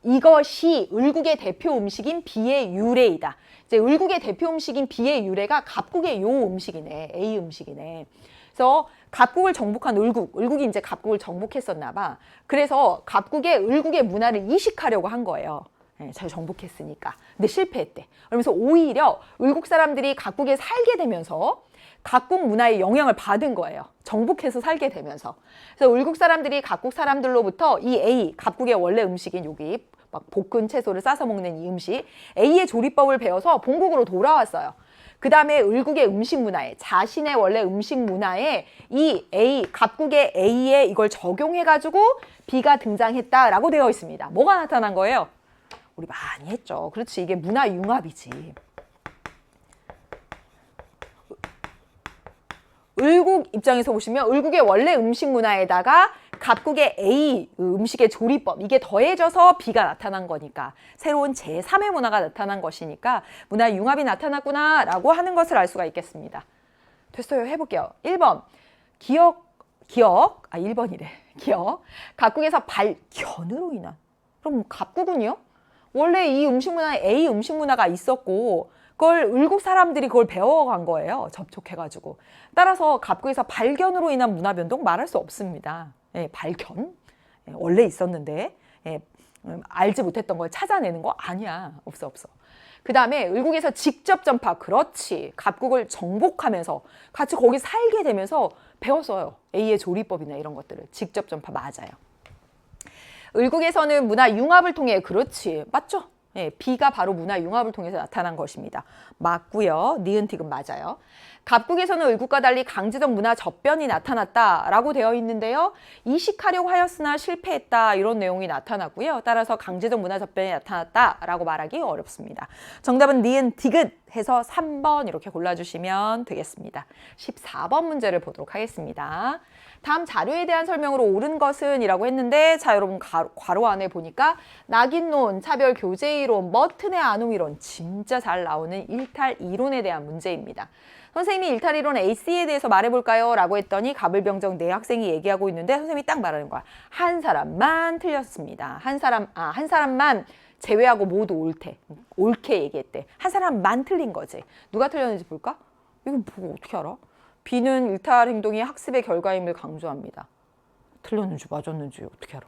이것이 을국의 대표 음식인 비의 유래이다. 이제 을국의 대표 음식인 비의 유래가 갑국의 요 음식이네. A 음식이네. 그래서 갑국을 정복한 을국이 이제 갑국을 정복했었나 봐. 그래서 을국의 문화를 이식하려고 한 거예요. 잘 정복했으니까. 근데 실패했대. 그러면서 오히려 을국 사람들이 갑국에 살게 되면서 갑국 문화의 영향을 받은 거예요. 정복해서 살게 되면서. 그래서 을국 사람들이 갑국 사람들로부터 이 A, 갑국의 원래 음식인 여기 막 볶은 채소를 싸서 먹는 이 음식, A의 조리법을 배워서 본국으로 돌아왔어요. 그 다음에 을국의 음식 문화에, 자신의 원래 음식 문화에 이 A, 갑국의 A에 이걸 적용해가지고 B가 등장했다라고 되어 있습니다. 뭐가 나타난 거예요? 우리 많이 했죠. 그렇지. 이게 문화융합이지. 을국 입장에서 보시면 을국의 원래 음식 문화에다가 갑국의 A 음식의 조리법 이게 더해져서 B가 나타난 거니까 새로운 제3의 문화가 나타난 것이니까 문화융합이 나타났구나 라고 하는 것을 알 수가 있겠습니다. 됐어요. 해볼게요. 1번 기억 1번이래. 기억 갑국에서 발견으로 인한 그럼 갑국은요? 원래 이 음식 문화에 A 음식 문화가 있었고 그걸 을국 사람들이 그걸 배워간 거예요. 접촉해가지고. 따라서 갑국에서 발견으로 인한 문화변동 말할 수 없습니다. 발견. 원래 있었는데 알지 못했던 걸 찾아내는 거 아니야. 없어. 그 다음에 을국에서 직접 전파. 그렇지. 갑국을 정복하면서 같이 거기 살게 되면서 배웠어요. A의 조리법이나 이런 것들을. 직접 전파 맞아요. 을국에서는 문화 융합을 통해 그렇지. 맞죠? 예, B가 바로 문화 융합을 통해서 나타난 것입니다. 맞고요. 니은 디귿 맞아요. 갑국에서는 을국과 달리 강제적 문화 접변이 나타났다라고 되어 있는데요. 이식하려고 하였으나 실패했다 이런 내용이 나타났고요. 따라서 강제적 문화 접변이 나타났다라고 말하기 어렵습니다. 정답은 니은 디귿 해서 3번 이렇게 골라주시면 되겠습니다. 14번 문제를 보도록 하겠습니다. 다음 자료에 대한 설명으로 옳은 것은 이라고 했는데 자 여러분 괄호 안에 보니까 낙인론, 차별 교제이론, 머튼의 아노미론 진짜 잘 나오는 일탈 이론에 대한 문제입니다. 선생님이 일탈 이론 AC에 대해서 말해볼까요? 라고 했더니 가불병정 네 학생이 얘기하고 있는데 선생님이 딱 말하는 거야. 한 사람만 틀렸습니다. 한 사람만 제외하고 모두 옳게 얘기했대. 한 사람만 틀린 거지. 누가 틀렸는지 볼까? 이거 보고 어떻게 알아? B는 일탈 행동이 학습의 결과임을 강조합니다. 틀렸는지 맞았는지 어떻게 알아?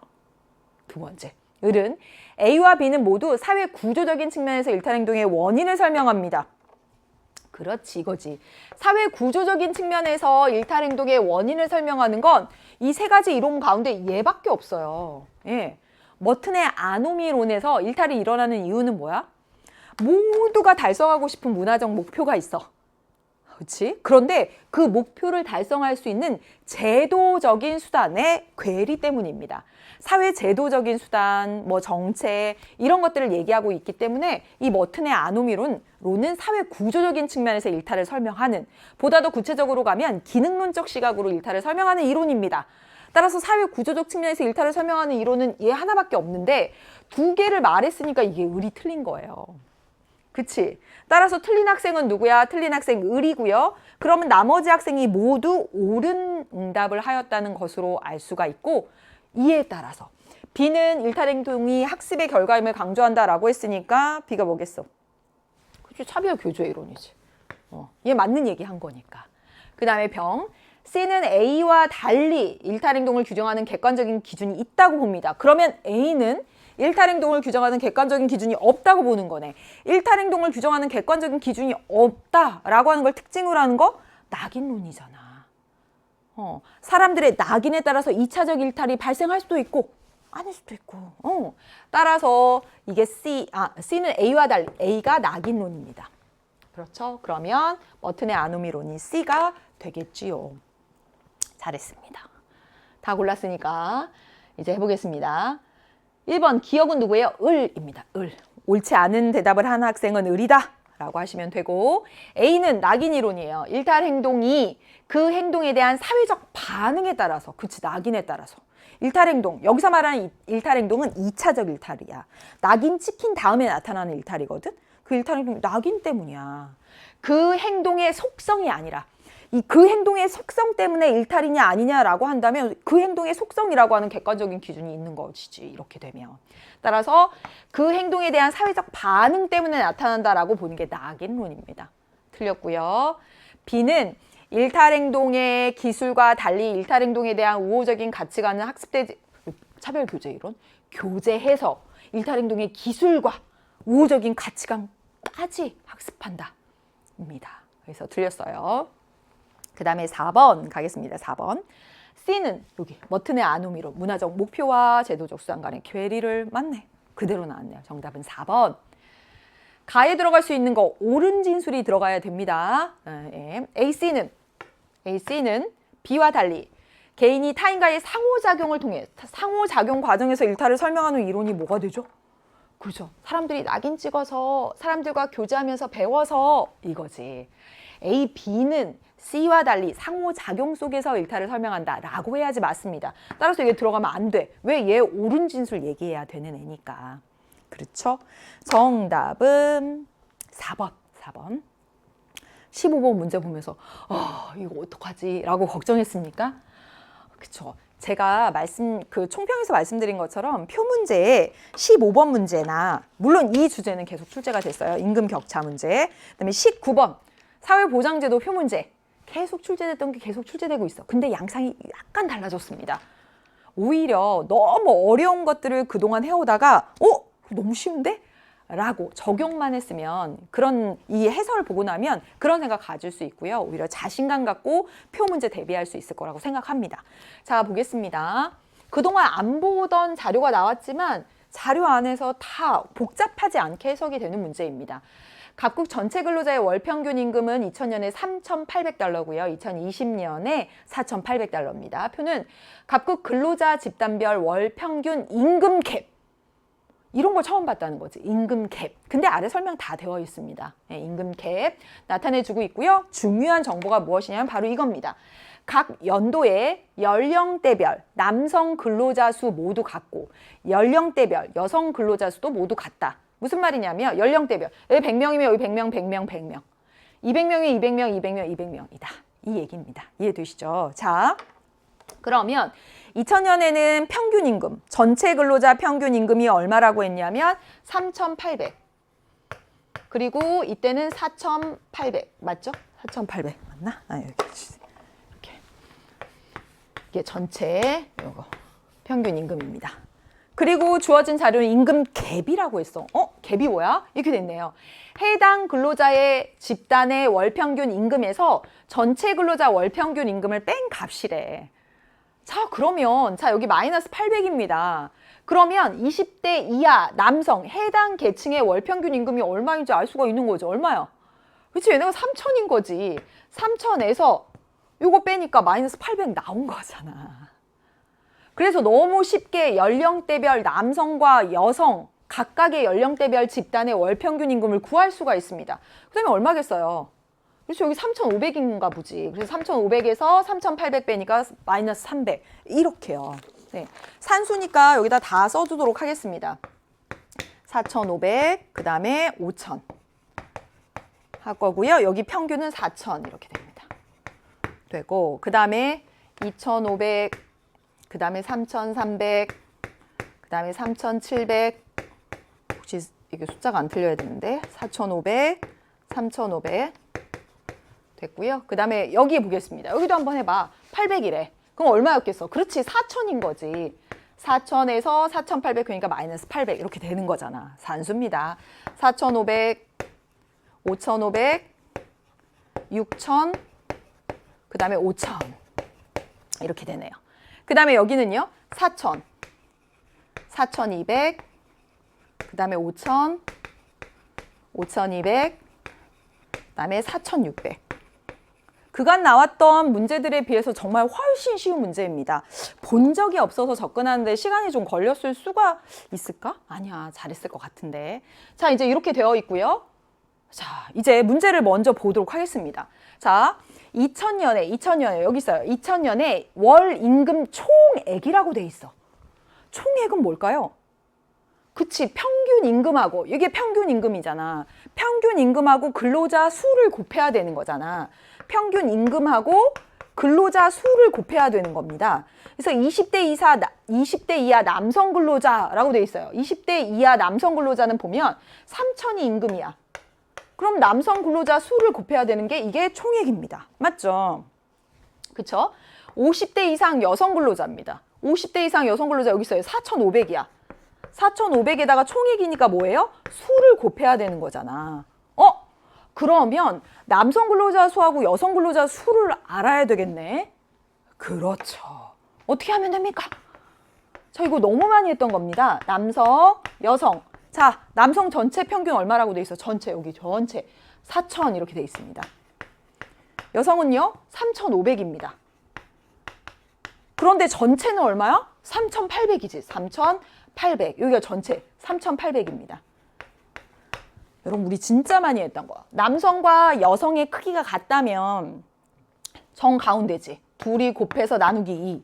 두 번째, 을은 A와 B는 모두 사회 구조적인 측면에서 일탈 행동의 원인을 설명합니다. 그렇지 이거지. 사회 구조적인 측면에서 일탈 행동의 원인을 설명하는 건 이 세 가지 이론 가운데 얘밖에 없어요. 예. 머튼의 아노미론에서 일탈이 일어나는 이유는 뭐야? 모두가 달성하고 싶은 문화적 목표가 있어. 그렇지? 그런데 그 목표를 달성할 수 있는 제도적인 수단의 괴리 때문입니다. 사회 제도적인 수단, 정책 이런 것들을 얘기하고 있기 때문에 이 머튼의 아노미론은 사회 구조적인 측면에서 일탈을 설명하는 보다 더 구체적으로 가면 기능론적 시각으로 일탈을 설명하는 이론입니다. 따라서 사회 구조적 측면에서 일탈을 설명하는 이론은 얘 하나밖에 없는데 두 개를 말했으니까 이게 을이 틀린 거예요. 그치? 따라서 틀린 학생은 누구야? 틀린 학생 을이고요. 그러면 나머지 학생이 모두 옳은 응답을 하였다는 것으로 알 수가 있고 이에 따라서 B는 일탈 행동이 학습의 결과임을 강조한다라고 했으니까 B가 뭐겠어? 그치? 차별 교조 이론이지. 얘 맞는 얘기 한 거니까. 그 다음에 병. C는 A와 달리 일탈 행동을 규정하는 객관적인 기준이 있다고 봅니다. 그러면 A는 일탈 행동을 규정하는 객관적인 기준이 없다고 보는 거네. 일탈 행동을 규정하는 객관적인 기준이 없다라고 하는 걸 특징으로 하는 거 낙인론이잖아. 사람들의 낙인에 따라서 2차적 일탈이 발생할 수도 있고 아닐 수도 있고. 따라서 이게 C는 A와 달리 A가 낙인론입니다. 그렇죠? 그러면 머튼의 아노미론이 C가 되겠지요. 잘했습니다. 다 골랐으니까 이제 해보겠습니다. 1번 기억은 누구예요? 을입니다. 을. 옳지 않은 대답을 한 학생은 을이다 라고 하시면 되고 A는 낙인이론이에요. 일탈 행동이 그 행동에 대한 사회적 반응에 따라서 그치 낙인에 따라서 일탈 행동 여기서 말하는 일탈 행동은 2차적 일탈이야. 낙인 찍힌 다음에 나타나는 일탈이거든. 그 일탈 행동이 낙인 때문이야. 그 행동의 속성이 아니라 그 행동의 속성 때문에 일탈이냐 아니냐라고 한다면 그 행동의 속성이라고 하는 객관적인 기준이 있는 것이지 이렇게 되면. 따라서 그 행동에 대한 사회적 반응 때문에 나타난다라고 보는 게 낙인론입니다. 틀렸고요. B는 일탈 행동의 기술과 달리 일탈 행동에 대한 우호적인 가치관은 학습되지 차별 교제 이론 교제해서 일탈 행동의 기술과 우호적인 가치관까지 학습한다. 입니다. 그래서 틀렸어요. 그 다음에 4번 가겠습니다. 4번. C는 여기 머튼의 아노미론 문화적 목표와 제도적 수단 간의 괴리를 맞네. 그대로 나왔네요. 정답은 4번. 가에 들어갈 수 있는 거 옳은 진술이 들어가야 됩니다. AC는 B와 달리 개인이 타인과의 상호작용을 통해 상호작용 과정에서 일탈을 설명하는 이론이 뭐가 되죠? 그렇죠. 사람들이 낙인 찍어서 사람들과 교제하면서 배워서 이거지. A, B는 C와 달리 상호작용 속에서 일탈을 설명한다 라고 해야지 맞습니다. 따라서 이게 들어가면 안 돼. 왜? 얘 옳은 진술 얘기해야 되는 애니까. 그렇죠? 정답은 4번. 15번 문제 보면서 이거 어떡하지? 라고 걱정했습니까? 그렇죠. 제가 총평에서 말씀드린 것처럼 표 문제에 15번 문제나 물론 이 주제는 계속 출제가 됐어요. 임금 격차 문제. 그다음에 19번 사회보장제도 표 문제 계속 출제됐던 게 계속 출제되고 있어. 근데 양상이 약간 달라졌습니다. 오히려 너무 어려운 것들을 그동안 해오다가 너무 쉬운데? 라고 적용만 했으면 이 해설을 보고 나면 그런 생각 가질 수 있고요. 오히려 자신감 갖고 표 문제 대비할 수 있을 거라고 생각합니다. 자, 보겠습니다. 그동안 안 보던 자료가 나왔지만 자료 안에서 다 복잡하지 않게 해석이 되는 문제입니다. 각국 전체 근로자의 월 평균 임금은 2000년에 3,800달러고요. 2020년에 4,800달러입니다. 표는 각국 근로자 집단별 월 평균 임금 갭. 이런 걸 처음 봤다는 거지. 임금 갭. 근데 아래 설명 다 되어 있습니다. 네, 임금 갭 나타내주고 있고요. 중요한 정보가 무엇이냐면 바로 이겁니다. 각 연도에 연령대별 남성 근로자 수 모두 같고 연령대별 여성 근로자 수도 모두 같다. 무슨 말이냐면 연령대별 여기 100명이면 여기 100명, 100명, 100명 200명이 200명, 200명, 200명이다. 이 얘기입니다. 이해되시죠? 자, 그러면 2000년에는 평균 임금, 전체 근로자 평균 임금이 얼마라고 했냐면 3,800. 그리고 이때는 4,800. 맞죠? 4,800. 맞나? 아, 여기. 이렇게. 이게 전체 요거 평균 임금입니다. 그리고 주어진 자료는 임금 갭이라고 했어. 갭이 뭐야? 이렇게 됐네요. 해당 근로자의 집단의 월 평균 임금에서 전체 근로자 월 평균 임금을 뺀 값이래. 자, 그러면 여기 마이너스 800입니다. 그러면 20대 이하 남성 해당 계층의 월 평균 임금이 얼마인지 알 수가 있는 거죠. 얼마야? 그렇지, 얘네가 3,000인 거지. 3,000에서 요거 빼니까 마이너스 800 나온 거잖아. 그래서 너무 쉽게 연령대별 남성과 여성 각각의 연령대별 집단의 월 평균 임금을 구할 수가 있습니다. 그러면 얼마겠어요? 그렇죠. 여기 3,500인가 보지. 그래서 3,500에서 3,800 빼니까 마이너스 300. 이렇게요. 네. 산수니까 여기다 다 써두도록 하겠습니다. 4,500, 그 다음에 5,000 할 거고요. 여기 평균은 4,000 이렇게 됩니다. 되고, 그 다음에 2,500, 그 다음에 3,300, 그 다음에 3,700. 혹시 이게 숫자가 안 틀려야 되는데 4,500, 3,500 됐고요. 그 다음에 여기 보겠습니다. 여기도 한번 해봐. 800이래. 그럼 얼마였겠어? 그렇지, 4,000인 거지. 4,000에서 4,800 그러니까 마이너스 800 이렇게 되는 거잖아. 산수입니다. 4,500, 5,500, 6,000, 그 다음에 5,000 이렇게 되네요. 그 다음에 여기는요. 4,000, 4,200, 그 다음에 5,000, 5,200, 그 다음에 4,600. 그간 나왔던 문제들에 비해서 정말 훨씬 쉬운 문제입니다. 본 적이 없어서 접근하는데 시간이 좀 걸렸을 수가 있을까? 아니야, 잘했을 것 같은데. 자, 이제 이렇게 되어 있고요. 자, 이제 문제를 먼저 보도록 하겠습니다. 자, 2000년에 여기 있어요. 2000년에 월 임금 총액이라고 돼 있어. 총액은 뭘까요? 그치, 평균 임금하고, 이게 평균 임금이잖아. 평균 임금하고 근로자 수를 곱해야 되는 거잖아. 평균 임금하고 근로자 수를 곱해야 되는 겁니다. 그래서 20대 이하 남성 근로자라고 돼 있어요. 20대 이하 남성 근로자는 보면 3,000이 임금이야. 그럼 남성 근로자 수를 곱해야 되는 게 이게 총액입니다. 맞죠? 그쵸? 50대 이상 여성 근로자입니다. 50대 이상 여성 근로자 여기 있어요. 4,500이야. 4,500에다가 총액이니까 뭐예요? 수를 곱해야 되는 거잖아. 그러면 남성 근로자 수하고 여성 근로자 수를 알아야 되겠네. 그렇죠. 어떻게 하면 됩니까? 저 이거 너무 많이 했던 겁니다. 남성, 여성. 자, 남성 전체 평균 얼마라고 돼 있어? 전체, 여기 전체 4,000 이렇게 돼 있습니다. 여성은요? 3,500입니다. 그런데 전체는 얼마야? 3,800이지. 3,800. 여기가 전체 3,800입니다. 여러분, 우리 진짜 많이 했던 거야. 남성과 여성의 크기가 같다면 정 가운데지. 둘이 곱해서 나누기 2.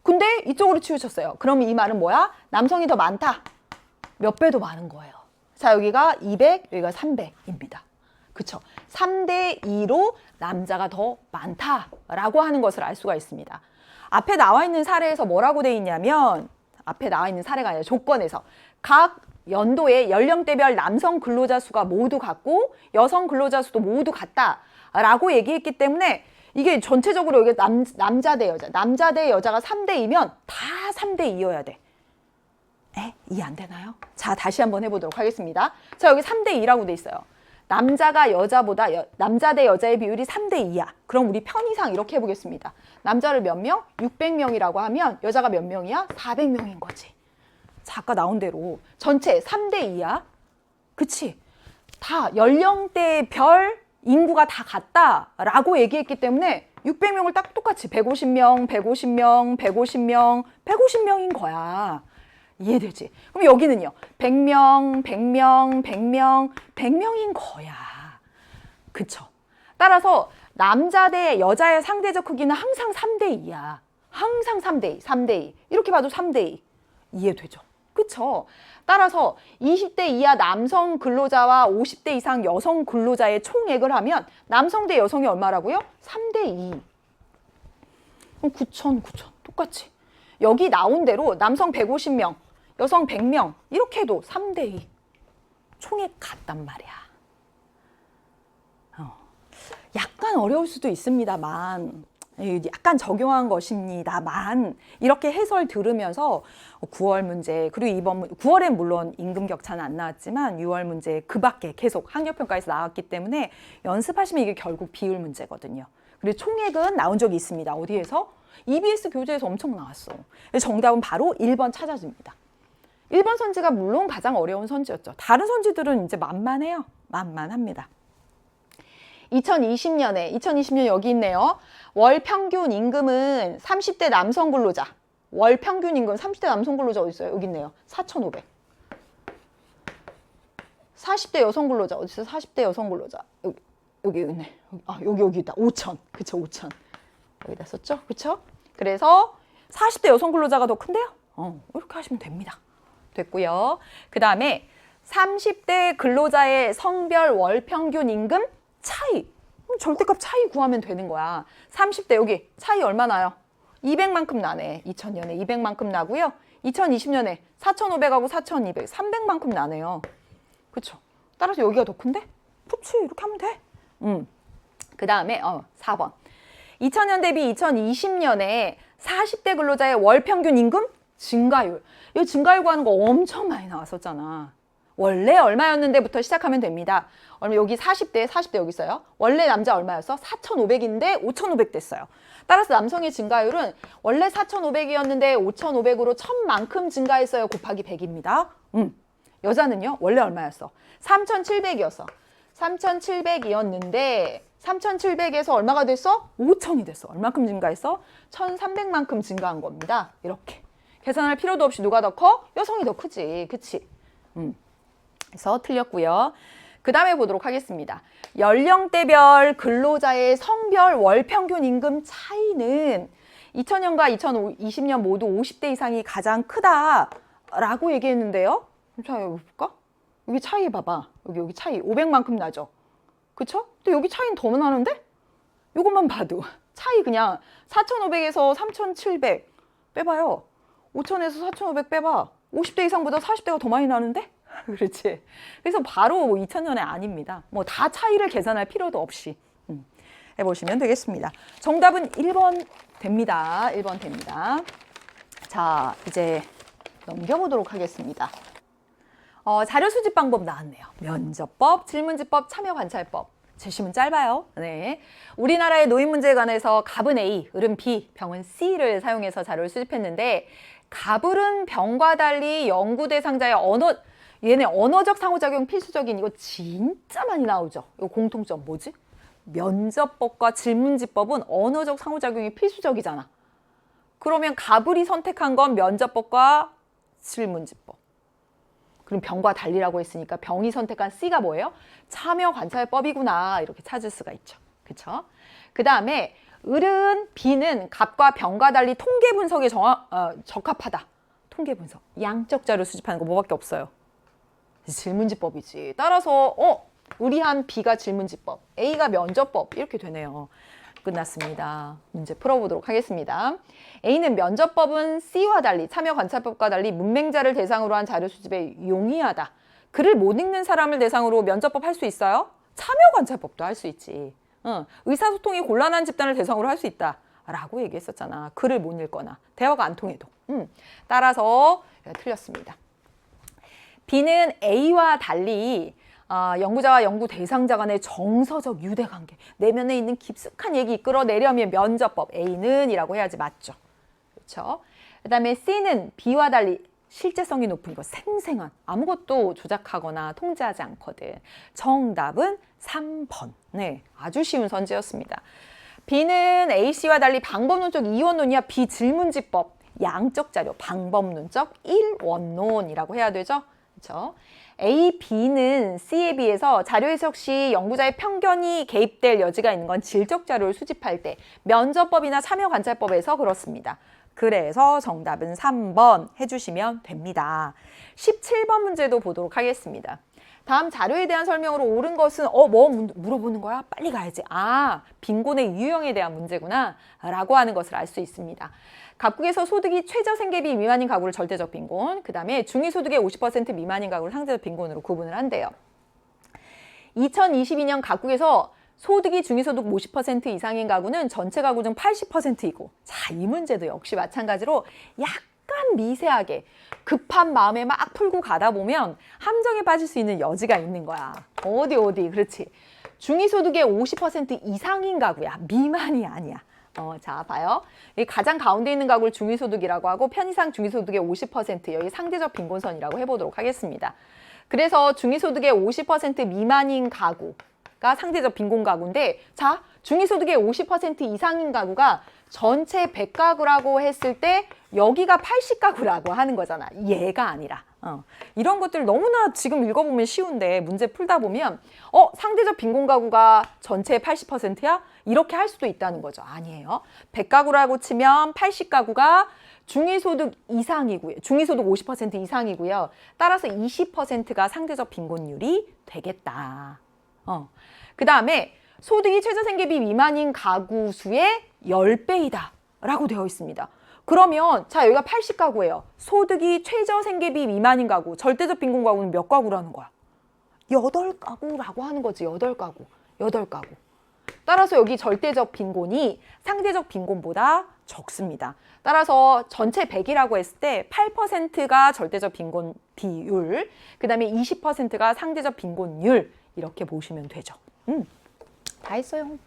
근데 이쪽으로 치우쳤어요. 그러면 이 말은 뭐야? 남성이 더 많다. 몇 배도 많은 거예요. 자, 여기가 200, 여기가 300입니다. 그쵸? 3대 2로 남자가 더 많다라고 하는 것을 알 수가 있습니다. 앞에 나와 있는 사례에서 뭐라고 돼 있냐면, 앞에 나와 있는 사례가 아니라 조건에서 각 연도에 연령대별 남성 근로자 수가 모두 같고 여성 근로자 수도 모두 같다라고 얘기했기 때문에 이게 전체적으로 여기 남자 대 여자가 3대 2면 다 3대 2여야 돼. 이해 안 되나요? 자, 다시 한번 해보도록 하겠습니다. 자, 여기 3대 2라고 돼 있어요. 남자가 여자보다 남자 대 여자의 비율이 3대 2야. 그럼 우리 편의상 이렇게 해보겠습니다. 남자를 몇 명? 600명이라고 하면 여자가 몇 명이야? 400명인 거지. 자, 아까 나온 대로 전체 3대 2야. 그치? 다 연령대별 인구가 다 같다라고 얘기했기 때문에 600명을 딱 똑같이 150명, 150명, 150명, 150명인 거야. 이해되지? 그럼 여기는요. 100명, 100명, 100명, 100명인 거야. 그쵸? 따라서 남자 대 여자의 상대적 크기는 항상 3대 2야. 항상 3대 2, 3대 2. 이렇게 봐도 3대 2. 이해되죠? 그쵸? 따라서 20대 이하 남성 근로자와 50대 이상 여성 근로자의 총액을 하면 남성 대 여성이 얼마라고요? 3대 2. 그럼 9천 똑같이. 여기 나온 대로 남성 150명, 여성 100명 이렇게 해도 3대 2. 총액 같단 말이야. 약간 어려울 수도 있습니다만 약간 적용한 것입니다만 이렇게 해설 들으면서 9월 문제 그리고 이번 9월엔 물론 임금 격차는 안 나왔지만 6월 문제 그 밖에 계속 학력평가에서 나왔기 때문에 연습하시면 이게 결국 비율 문제거든요. 그리고 총액은 나온 적이 있습니다. 어디에서? EBS 교재에서 엄청 나왔어. 정답은 바로 1번 찾아줍니다. 1번 선지가 물론 가장 어려운 선지였죠. 다른 선지들은 이제 만만해요. 만만합니다. 2020년 여기 있네요. 월 평균 임금은 30대 남성 근로자. 월 평균 임금 30대 남성 근로자 어디 있어요? 여기 있네요. 4,500. 40대 여성 근로자 어디 있어요? 40대 여성 근로자. 여기 있네. 여기 있다. 5,000. 그쵸, 5,000. 여기다 썼죠? 그쵸? 그래서 40대 여성 근로자가 더 큰데요? 이렇게 하시면 됩니다. 됐고요. 그 다음에 30대 근로자의 성별 월 평균 임금 차이. 절대값 차이 구하면 되는 거야. 30대 여기 차이 얼마 나요? 200만큼 나네. 2000년에 200만큼 나고요. 2020년에 4,500하고 4,200, 300만큼 나네요. 그쵸? 따라서 여기가 더 큰데? 그치, 이렇게 하면 돼. 그 다음에 4번. 2000년 대비 2020년에 40대 근로자의 월 평균 임금 증가율. 이 증가율 구하는 거 엄청 많이 나왔었잖아. 원래 얼마였는데부터 시작하면 됩니다. 여기 40대 여기 있어요. 원래 남자 얼마였어? 4,500인데 5,500 됐어요. 따라서 남성의 증가율은 원래 4,500이었는데 5,500으로 1,000만큼 증가했어요. 곱하기 100입니다. 여자는요? 원래 얼마였어? 3,700이었어. 3,700이었는데 3,700에서 얼마가 됐어? 5,000이 됐어. 얼마큼 증가했어? 1,300만큼 증가한 겁니다. 이렇게. 계산할 필요도 없이 누가 더 커? 여성이 더 크지. 그치? 그래서 틀렸고요. 그 다음에 보도록 하겠습니다. 연령대별 근로자의 성별 월 평균 임금 차이는 2000년과 2020년 모두 50대 이상이 가장 크다라고 얘기했는데요. 자, 여기 볼까? 여기 차이 봐봐. 여기 차이 500만큼 나죠. 그쵸? 근데 여기 차이는 더 나는데? 이것만 봐도 차이 그냥 4,500에서 3,700 빼봐요. 5,000에서 4,500 빼봐. 50대 이상보다 40대가 더 많이 나는데? 그렇지. 그래서 바로 2000년에 아닙니다. 뭐 다 차이를 계산할 필요도 없이 해보시면 되겠습니다. 정답은 1번 됩니다. 1번 됩니다. 자, 이제 넘겨보도록 하겠습니다. 자료 수집 방법 나왔네요. 면접법, 질문지법, 참여관찰법. 제시문 짧아요. 네. 우리나라의 노인 문제에 관해서 갑은 A, 을은 B, 병은 C를 사용해서 자료를 수집했는데 갑을은 병과 달리 연구 대상자의 얘네 언어적 상호작용 필수적인 이거 진짜 많이 나오죠. 이거 공통점 뭐지? 면접법과 질문지법은 언어적 상호작용이 필수적이잖아. 그러면 갑을이 선택한 건 면접법과 질문지법. 그럼 병과 달리라고 했으니까 병이 선택한 C가 뭐예요? 참여관찰법이구나 이렇게 찾을 수가 있죠. 그쵸? 그 다음에 을은 B는 갑과 병과 달리 통계 분석에 적합하다. 통계 분석. 양적 자료 수집하는 거 뭐밖에 없어요. 질문지법이지. 따라서 의리한 B가 질문지법, A가 면접법 이렇게 되네요. 끝났습니다. 문제 풀어보도록 하겠습니다. A는 면접법은 C와 달리 참여관찰법과 달리 문맹자를 대상으로 한 자료 수집에 용이하다. 글을 못 읽는 사람을 대상으로 면접법 할 수 있어요? 참여관찰법도 할 수 있지. 의사소통이 곤란한 집단을 대상으로 할 수 있다. 라고 얘기했었잖아. 글을 못 읽거나 대화가 안 통해도. 따라서 틀렸습니다. B는 A와 달리 연구자와 연구 대상자 간의 정서적 유대관계, 내면에 있는 깊숙한 얘기 이끌어내려면 면접법 A는 이라고 해야지 맞죠. 그렇죠? 그 다음에 C는 B와 달리 실제성이 높은 거 생생한 아무것도 조작하거나 통제하지 않거든. 정답은 3번. 네, 아주 쉬운 선지였습니다. B는 A씨와 달리 방법론적 이원론이야 비질문지법 양적 자료 방법론적 일원론이라고 해야 되죠. 그렇죠? A, B는 C에 비해서 자료 해석 시 연구자의 편견이 개입될 여지가 있는 건 질적 자료를 수집할 때 면접법이나 참여관찰법에서 그렇습니다. 그래서 정답은 3번 해주시면 됩니다. 17번 문제도 보도록 하겠습니다. 다음 자료에 대한 설명으로 옳은 것은 뭐 물어보는 거야? 빨리 가야지. 빈곤의 유형에 대한 문제구나 라고 하는 것을 알 수 있습니다. 각국에서 소득이 최저생계비 미만인 가구를 절대적 빈곤, 그 다음에 중위소득의 50% 미만인 가구를 상대적 빈곤으로 구분을 한대요. 2022년 각국에서 소득이 중위소득 50% 이상인 가구는 전체 가구 중 80%이고 자, 이 문제도 역시 마찬가지로 약간 미세하게 급한 마음에 막 풀고 가다 보면 함정에 빠질 수 있는 여지가 있는 거야. 어디 그렇지. 중위소득의 50% 이상인 가구야. 미만이 아니야. 자, 봐요. 이 가장 가운데 있는 가구를 중위소득이라고 하고 편의상 중위소득의 50% 여기 상대적 빈곤선이라고 해보도록 하겠습니다. 그래서 중위소득의 50% 미만인 가구가 상대적 빈곤 가구인데 자, 중위소득의 50% 이상인 가구가 전체 100가구라고 했을 때 여기가 80가구라고 하는 거잖아. 얘가 아니라. 이런 것들 너무나 지금 읽어보면 쉬운데 문제 풀다 보면 상대적 빈곤 가구가 전체의 80%야? 이렇게 할 수도 있다는 거죠. 아니에요. 100가구라고 치면 80가구가 중위소득 이상이고요. 중위소득 50% 이상이고요. 따라서 20%가 상대적 빈곤율이 되겠다. 그 다음에 소득이 최저생계비 미만인 가구 수의 10배이다 라고 되어 있습니다. 그러면 자 여기가 80가구예요. 소득이 최저생계비 미만인 가구, 절대적 빈곤 가구는 몇 가구라는 거야? 8가구라고 하는 거지. 8가구. 따라서 여기 절대적 빈곤이 상대적 빈곤보다 적습니다. 따라서 전체 100이라고 했을 때 8%가 절대적 빈곤 비율, 그 다음에 20%가 상대적 빈곤율 이렇게 보시면 되죠. 다 했어요.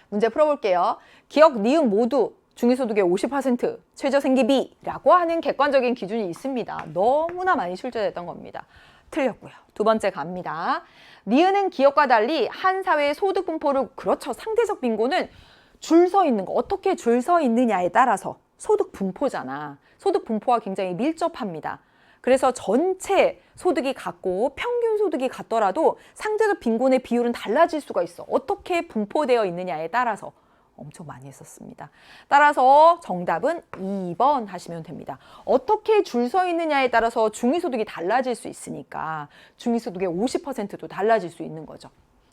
문제 풀어볼게요. 기억, 니은 모두 중위소득의 50% 최저생계비라고 하는 객관적인 기준이 있습니다. 너무나 많이 출제됐던 겁니다. 틀렸고요. 두 번째 갑니다. 니은은 기억과 달리 한 사회의 소득 분포를 그렇죠. 상대적 빈곤은 줄 서 있는 거. 어떻게 줄 서 있느냐에 따라서 소득 분포잖아. 소득 분포와 굉장히 밀접합니다. 그래서 전체 소득이 같고 평균 소득이 같더라도 상대적 빈곤의 비율은 달라질 수가 있어. 어떻게 분포되어 있느냐에 따라서 엄청 많이 했었습니다. 따라서 정답은 2번 하시면 됩니다. 어떻게 줄 서 있느냐에 따라서 중위소득이 달라질 수 있으니까 중위소득의 50%도 달라질 수 있는 거죠.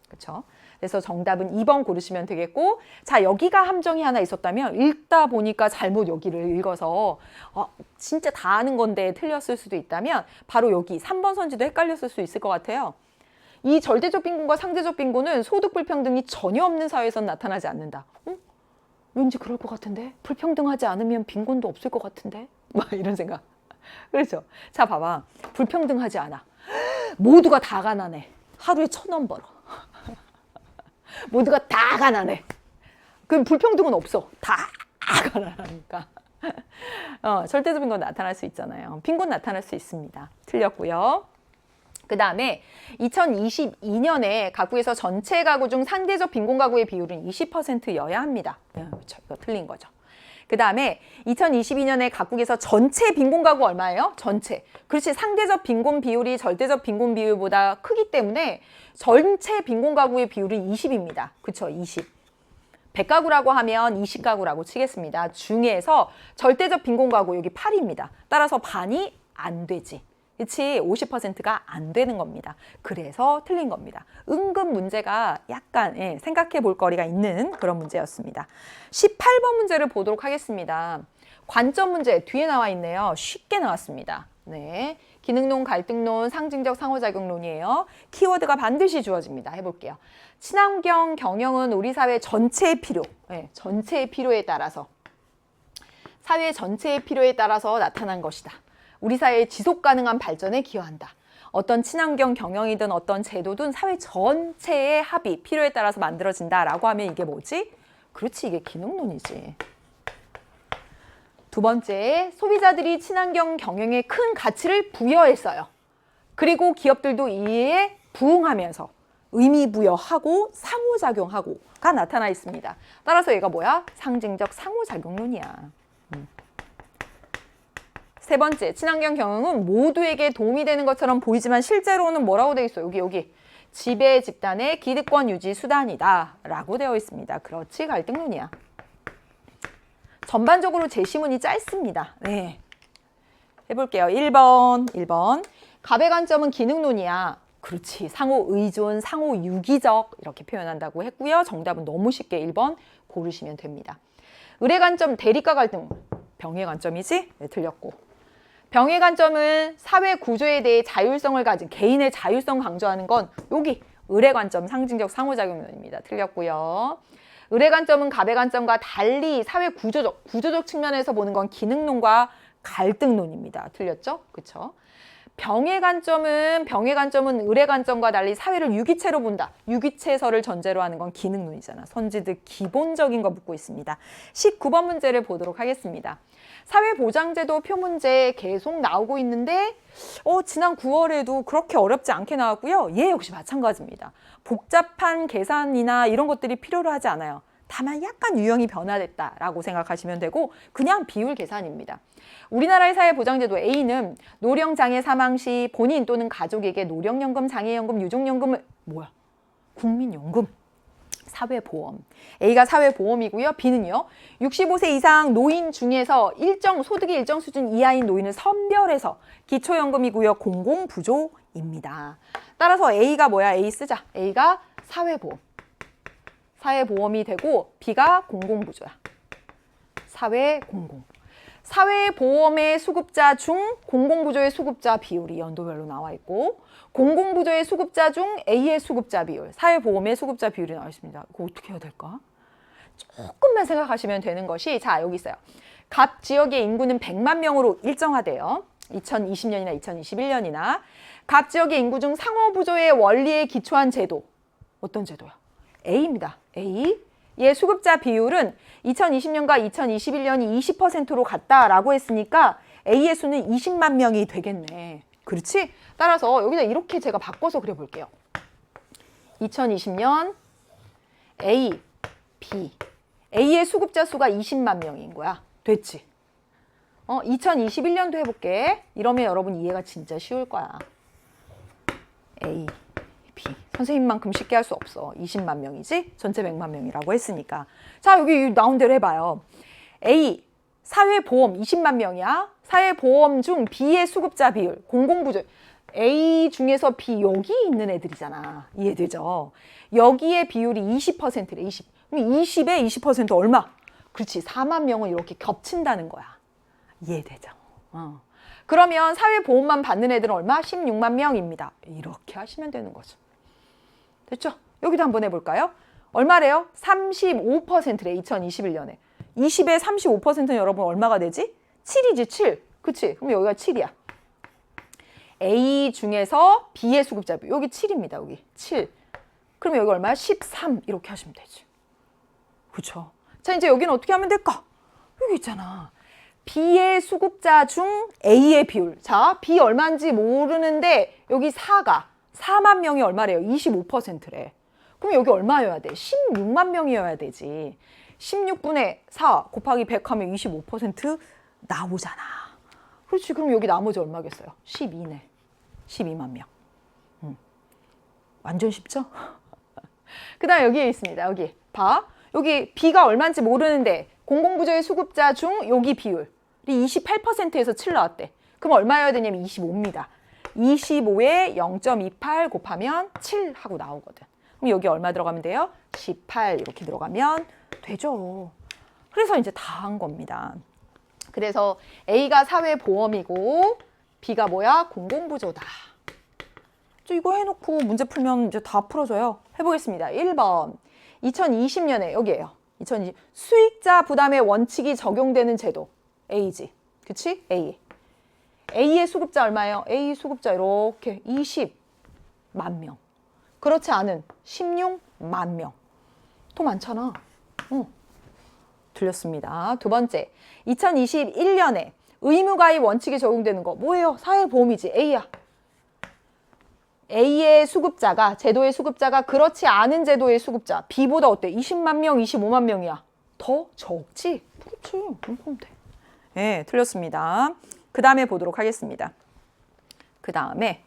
그렇죠? 그래서 정답은 2번 고르시면 되겠고 자 여기가 함정이 하나 있었다면 읽다 보니까 잘못 여기를 읽어서 진짜 다 아는 건데 틀렸을 수도 있다면 바로 여기 3번 선지도 헷갈렸을 수 있을 것 같아요. 이 절대적 빈곤과 상대적 빈곤은 소득 불평등이 전혀 없는 사회에선 나타나지 않는다. 왠지 그럴 것 같은데? 불평등하지 않으면 빈곤도 없을 것 같은데? 막 이런 생각. 그렇죠? 자 봐봐. 불평등하지 않아. 모두가 다 가난해. 하루에 1,000원 벌어. 모두가 다 가난해. 그럼 불평등은 없어. 다 가난하니까. 절대적 빈곤 나타날 수 있잖아요. 빈곤 나타날 수 있습니다. 틀렸고요. 그 다음에 2022년에 가구에서 전체 가구 중 상대적 빈곤 가구의 비율은 20%여야 합니다. 그렇죠. 이거 틀린 거죠. 그 다음에 2022년에 각국에서 전체 빈곤 가구 얼마예요? 전체. 그렇지. 상대적 빈곤 비율이 절대적 빈곤 비율보다 크기 때문에 전체 빈곤 가구의 비율은 20입니다. 그렇죠. 20. 100가구라고 하면 20가구라고 치겠습니다. 중에서 절대적 빈곤 가구 여기 8입니다. 따라서 반이 안 되지. 그치? 50%가 안 되는 겁니다. 그래서 틀린 겁니다. 은근 문제가 약간 생각해 볼 거리가 있는 그런 문제였습니다. 18번 문제를 보도록 하겠습니다. 관점 문제 뒤에 나와 있네요. 쉽게 나왔습니다. 네, 기능론, 갈등론, 상징적 상호작용론이에요. 키워드가 반드시 주어집니다. 해볼게요. 친환경 경영은 우리 사회 전체의 필요, 전체의 필요에 따라서 사회 전체의 필요에 따라서 나타난 것이다. 우리 사회의 지속 가능한 발전에 기여한다. 어떤 친환경 경영이든 어떤 제도든 사회 전체의 합의, 필요에 따라서 만들어진다라고 하면 이게 뭐지? 그렇지, 이게 기능론이지. 두 번째, 소비자들이 친환경 경영에 큰 가치를 부여했어요. 그리고 기업들도 이에 부응하면서 의미 부여하고 상호작용하고가 나타나 있습니다. 따라서 얘가 뭐야? 상징적 상호작용론이야. 세 번째, 친환경 경영은 모두에게 도움이 되는 것처럼 보이지만 실제로는 뭐라고 되어 있어요? 여기. 지배 집단의 기득권 유지 수단이다 라고 되어 있습니다. 그렇지, 갈등론이야. 전반적으로 제시문이 짧습니다. 네. 해볼게요. 1번. 갑의 관점은 기능론이야. 그렇지. 상호 의존, 상호 유기적 이렇게 표현한다고 했고요. 정답은 너무 쉽게 1번 고르시면 됩니다. 을의 관점, 대립과 갈등. 병의 관점이지? 네, 틀렸고. 병의 관점은 사회 구조에 대해 자율성을 가진 개인의 자율성 강조하는 건 여기 을의 관점, 상징적 상호작용론입니다. 틀렸고요. 을의 관점은 갑의 관점과 달리 사회 구조적 측면에서 보는 건 기능론과 갈등론입니다. 틀렸죠? 그쵸? 병의 관점은 을의 관점과 달리 사회를 유기체로 본다. 유기체설을 전제로 하는 건 기능론이잖아. 선지득 기본적인 거 묻고 있습니다. 19번 문제를 보도록 하겠습니다. 사회보장제도 표문제 계속 나오고 있는데 지난 9월에도 그렇게 어렵지 않게 나왔고요. 얘 역시 마찬가지입니다. 복잡한 계산이나 이런 것들이 필요로 하지 않아요. 다만 약간 유형이 변화됐다라고 생각하시면 되고 그냥 비율 계산입니다. 우리나라의 사회보장제도 A는 노령장애 사망 시 본인 또는 가족에게 노령연금, 장애연금, 유족연금을 국민연금, 사회보험. A가 사회보험이고요. B는요. 65세 이상 노인 중에서 소득이 일정 수준 이하인 노인을 선별해서 기초연금이고요. 공공부조입니다. 따라서 A가 뭐야? A 쓰자. A가 사회보험이 되고 B가 공공부조야. 사회공공. 사회보험의 수급자 중 공공부조의 수급자 비율이 연도별로 나와 있고 공공부조의 수급자 중 A의 수급자 비율, 사회보험의 수급자 비율이 나와 있습니다. 이거 어떻게 해야 될까? 조금만 생각하시면 되는 것이 자 여기 있어요. 갑 지역의 인구는 100만 명으로 일정하대요. 2020년이나 2021년이나 갑 지역의 인구 중 상호부조의 원리에 기초한 제도. 어떤 제도야? A입니다. A. 얘 수급자 비율은 2020년과 2021년이 20%로 같다라고 했으니까 A의 수는 20만 명이 되겠네. 그렇지? 따라서 여기다 이렇게 제가 바꿔서 그려볼게요. 2020년 A, B. A의 수급자 수가 20만 명인 거야. 됐지? 2021년도 해볼게. 이러면 여러분 이해가 진짜 쉬울 거야. A, B. 선생님만큼 쉽게 할 수 없어. 20만 명이지? 전체 100만 명이라고 했으니까. 자, 여기 나온 대로 해봐요. A, 사회보험 20만 명이야. 사회보험 중 B의 수급자 비율, 공공부조. A 중에서 B 여기 있는 애들이잖아. 이해되죠? 여기에 비율이 20%래. 20. 그럼 20에 20% 얼마? 그렇지. 4만 명은 이렇게 겹친다는 거야. 이해되죠? 그러면 사회보험만 받는 애들은 얼마? 16만 명입니다. 이렇게 하시면 되는 거죠. 됐죠? 여기도 한번 해볼까요? 얼마래요? 35%래. 2021년에. 20에 35%는 여러분 얼마가 되지? 7이지 7. 그치? 그럼 여기가 7이야. A 중에서 B의 수급자 비율. 여기 7입니다. 여기 7. 그러면 여기 얼마야? 13. 이렇게 하시면 되지. 그쵸? 자, 이제 여기는 어떻게 하면 될까? 여기 있잖아. B의 수급자 중 A의 비율. 자, B 얼마인지 모르는데 여기 4만 명이 얼마래요? 25%래. 그럼 여기 얼마여야 돼? 16만 명이어야 되지. 16분의 4 곱하기 100 하면 25% 나오잖아. 그렇지. 그럼 여기 나머지 얼마겠어요? 12네. 12만 명. 완전 쉽죠? 그 다음 여기에 있습니다. 여기 봐. 여기 B가 얼마인지 모르는데 공공부조의 수급자 중 여기 비율이 28%에서 7 나왔대. 그럼 얼마여야 되냐면 25입니다. 25에 0.28 곱하면 7 하고 나오거든. 그럼 여기 얼마 들어가면 돼요? 18 이렇게 들어가면 되죠. 그래서 이제 다 한 겁니다. 그래서 A가 사회보험이고 B가 뭐야? 공공부조다. 이거 해놓고 문제 풀면 이제 다 풀어줘요. 해보겠습니다. 1번. 2020년에 여기에요. 2020 수익자 부담의 원칙이 적용되는 제도. A지. 그치? A. A의 수급자 얼마예요? A 수급자 이렇게 20만 명. 그렇지 않은 16만 명. 더 많잖아. 틀렸습니다. 두 번째, 2021년에 의무가입 원칙이 적용되는 거 뭐예요? 사회보험이지. A야. A의 수급자가, 제도의 수급자가 그렇지 않은 제도의 수급자. B보다 어때? 20만 명, 25만 명이야. 더 적지? 그렇지. 그럼 돼. 네, 틀렸습니다. 그 다음에 보도록 하겠습니다. 그 다음에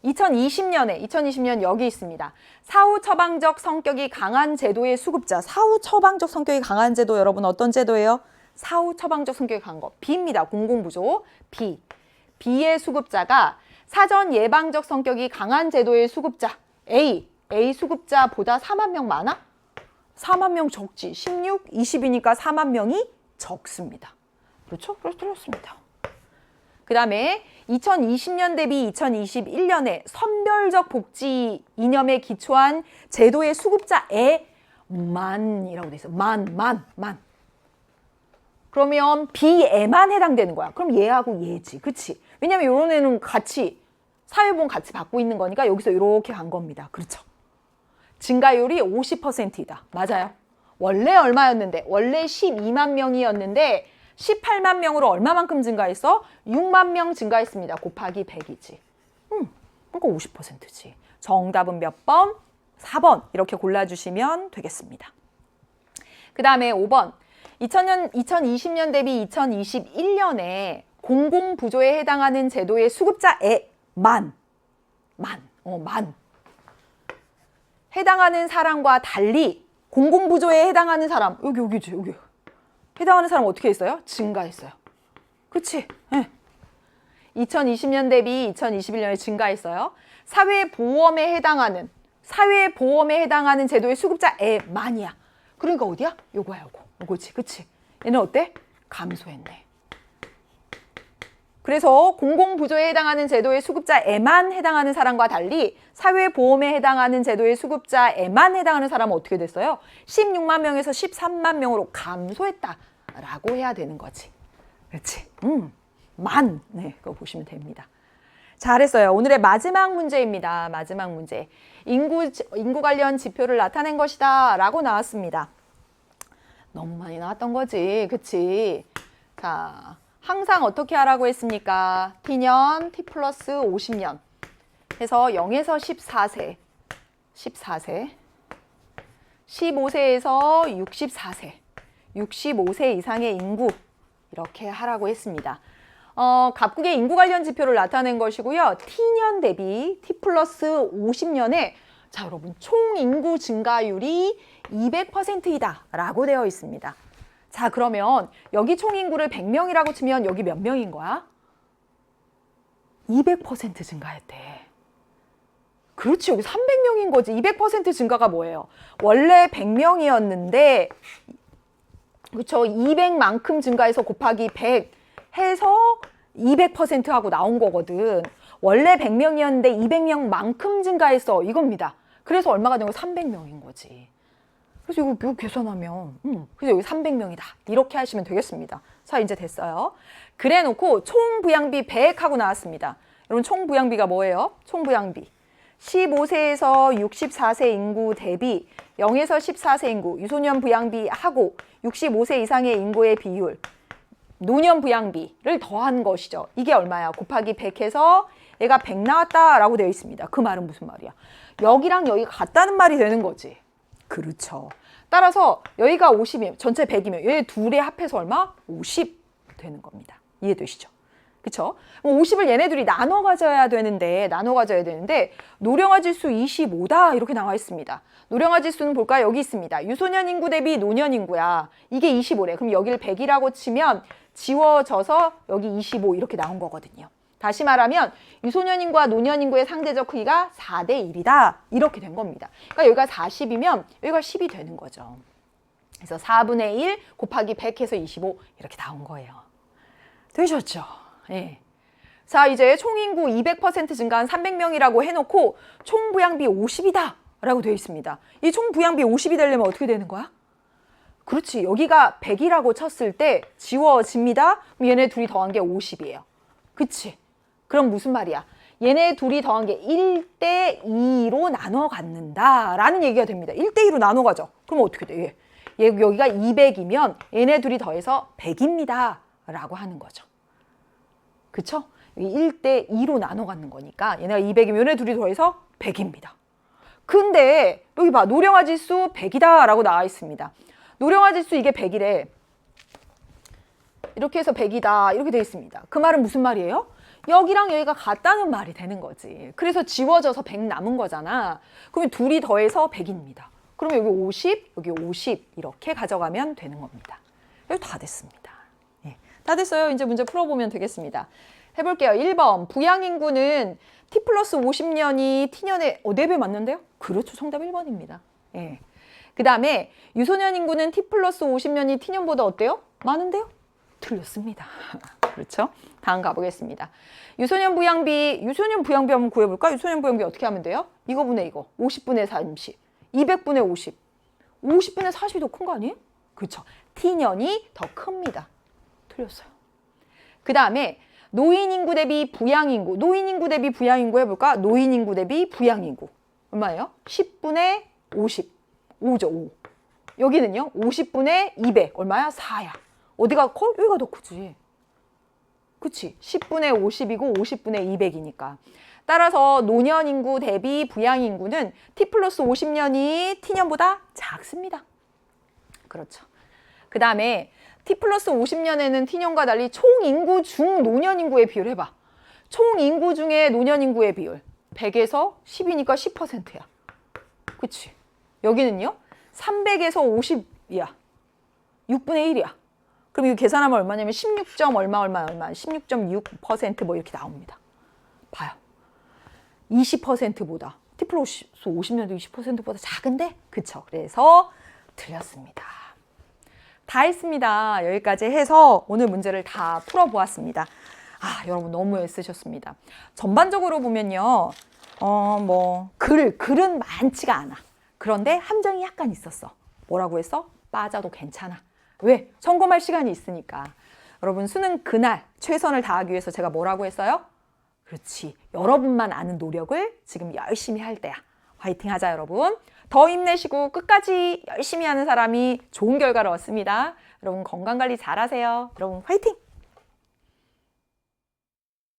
2020년 여기 있습니다. 사후 처방적 성격이 강한 제도의 수급자. 사후 처방적 성격이 강한 제도 여러분 어떤 제도예요? 사후 처방적 성격이 강한 거. B입니다. 공공부조. B. B의 수급자가 사전 예방적 성격이 강한 제도의 수급자. A. A 수급자보다 4만 명 많아? 4만 명 적지. 16, 20이니까 4만 명이 적습니다. 그렇죠? 그래서 틀렸습니다. 그 다음에 2020년 대비 2021년에 선별적 복지 이념에 기초한 제도의 수급자의 만이라고 돼 있어. 만. 그러면 B에만 해당되는 거야. 그럼 얘하고 얘지. 그치? 왜냐면 이런 애는 같이 사회보험 같이 받고 있는 거니까 여기서 이렇게 간 겁니다. 그렇죠? 증가율이 50%이다. 맞아요. 원래 얼마였는데? 원래 12만 명이었는데 18만 명으로 얼마만큼 증가했어? 6만 명 증가했습니다. 곱하기 100이지. 그러니까 50%지. 정답은 몇 번? 4번 이렇게 골라주시면 되겠습니다. 그 다음에 5번. 2020년 대비 2021년에 공공부조에 해당하는 제도의 수급자의 만. 해당하는 사람과 달리 공공부조에 해당하는 사람. 여기지. 해당하는 사람 어떻게 했어요? 증가했어요. 그치? 네. 2020년 대비 2021년에 증가했어요. 사회보험에 해당하는 제도의 수급자의 만이야. 그러니까 어디야? 요거야. 요거지. 그치? 얘는 어때? 감소했네. 그래서 공공부조에 해당하는 제도의 수급자에만 해당하는 사람과 달리 사회보험에 해당하는 제도의 수급자에만 해당하는 사람은 어떻게 됐어요? 16만 명에서 13만 명으로 감소했다라고 해야 되는 거지. 그렇지? 네, 그거 보시면 됩니다. 잘했어요. 오늘의 마지막 문제입니다. 마지막 문제. 인구 관련 지표를 나타낸 것이다 라고 나왔습니다. 너무 많이 나왔던 거지. 그치? 자, 항상 어떻게 하라고 했습니까? T년, T 플러스 50년 해서 0에서 14세, 15세에서 64세, 65세 이상의 인구 이렇게 하라고 했습니다. 각국의 인구 관련 지표를 나타낸 것이고요. T년 대비 T 플러스 50년에 자 여러분 총 인구 증가율이 200%이다 라고 되어 있습니다. 자 그러면 여기 총 인구를 100명이라고 치면 여기 몇 명인 거야? 200% 증가했대. 그렇지 여기 300명인 거지. 200% 증가가 뭐예요? 원래 100명이었는데 그렇죠 200만큼 증가해서 곱하기 100 해서 200% 하고 나온 거거든. 원래 100명이었는데 200명만큼 증가했어 이겁니다. 그래서 얼마가 된 거? 300명인 거지. 그래서 이거 계산하면 그래서 여기 300명이다 이렇게 하시면 되겠습니다. 자 이제 됐어요. 그래 놓고 총 부양비 100 하고 나왔습니다. 여러분 총 부양비가 뭐예요? 총 부양비 15세에서 64세 인구 대비 0에서 14세 인구 유소년 부양비 하고 65세 이상의 인구의 비율 노년 부양비를 더한 것이죠. 이게 얼마야? 곱하기 100 해서 얘가 100 나왔다라고 되어 있습니다. 그 말은 무슨 말이야? 여기랑 여기가 같다는 말이 되는 거지. 그렇죠. 따라서 여기가 50이면 전체 100이면 얘 둘이 합해서 얼마? 50 되는 겁니다. 이해되시죠? 그렇죠? 50을 얘네들이 나눠 가져야 되는데 노령화 지수 25다 이렇게 나와 있습니다. 노령화 지수는 볼까요? 여기 있습니다. 유소년 인구 대비 노년 인구야. 이게 25래. 그럼 여기를 100이라고 치면 지워져서 여기 25 이렇게 나온 거거든요. 다시 말하면 유소년 인구와 노년 인구의 상대적 크기가 4대 1이다. 이렇게 된 겁니다. 그러니까 여기가 40이면 여기가 10이 되는 거죠. 그래서 4분의 1 곱하기 100 해서 25 이렇게 나온 거예요. 되셨죠? 네. 자 이제 총인구 200% 증가한 300명이라고 해놓고 총부양비 50이다 라고 되어 있습니다. 이 총부양비 50이 되려면 어떻게 되는 거야? 그렇지 여기가 100이라고 쳤을 때 지워집니다. 그럼 얘네 둘이 더한 게 50이에요. 그치? 그럼 무슨 말이야? 얘네 둘이 더한 게 1대 2로 나눠 갖는다 라는 얘기가 됩니다. 1대 2로 나눠 가죠. 그럼 어떻게 돼? 여기가 200이면 얘네 둘이 더해서 100입니다. 라고 하는 거죠. 그쵸? 1대 2로 나눠 갖는 거니까 얘네가 200이면 얘네 둘이 더해서 100입니다. 근데 여기 봐. 노령화 지수 100이다 라고 나와 있습니다. 노령화 지수 이게 100이래. 이렇게 해서 100이다 이렇게 돼 있습니다. 그 말은 무슨 말이에요? 여기랑 여기가 같다는 말이 되는 거지. 그래서 지워져서 100 남은 거잖아. 그러면 둘이 더해서 100입니다. 그러면 여기 50, 여기 50 이렇게 가져가면 되는 겁니다. 여기 다 됐습니다. 예, 다 됐어요. 이제 문제 풀어보면 되겠습니다. 해볼게요. 1번 부양인구는 T 플러스 50년이 T년에 4배 맞는데요? 그렇죠. 정답 1번입니다. 예. 그 다음에 유소년 인구는 T 플러스 50년이 T년보다 어때요? 많은데요? 틀렸습니다. 그렇죠? 다음 가보겠습니다. 유소년 부양비 한번 구해볼까? 유소년 부양비 어떻게 하면 돼요? 이거 분의 이거. 50분의 30. 200분의 50. 50분의 40이 더 큰 거 아니에요? 그렇죠. T년이 더 큽니다. 틀렸어요. 그 다음에 노인인구 대비 부양인구. 노인인구 대비 부양인구 해볼까? 노인인구 대비 부양인구. 얼마예요? 10분의 50. 5죠, 5. 여기는요, 50분의 200. 얼마야? 4야. 어디가 커? 여기가 더 크지. 그치? 10분의 50이고 50분의 200이니까. 따라서 노년인구 대비 부양인구는 T 플러스 50년이 T년보다 작습니다. 그렇죠. 그 다음에 T 플러스 50년에는 T년과 달리 총인구 중 노년인구의 비율 해봐. 총인구 중에 노년인구의 비율. 100에서 10이니까 10%야. 그치? 여기는요, 300에서 50이야. 6분의 1이야. 그럼 이거 계산하면 얼마냐면 16점 얼마 16.6% 뭐 이렇게 나옵니다. 봐요. 20%보다 T 플러스 50년도 20%보다 작은데? 그쵸? 그래서 틀렸습니다. 다 했습니다. 여기까지 해서 오늘 문제를 다 풀어보았습니다. 여러분 너무 애쓰셨습니다. 전반적으로 보면요. 글은 많지가 않아. 그런데 함정이 약간 있었어. 뭐라고 했어? 빠져도 괜찮아. 왜? 점검할 시간이 있으니까. 여러분 수능 그날 최선을 다하기 위해서 제가 뭐라고 했어요? 그렇지. 여러분만 아는 노력을 지금 열심히 할 때야. 화이팅 하자 여러분. 더 힘내시고 끝까지 열심히 하는 사람이 좋은 결과를 얻습니다. 여러분 건강관리 잘하세요. 여러분 화이팅!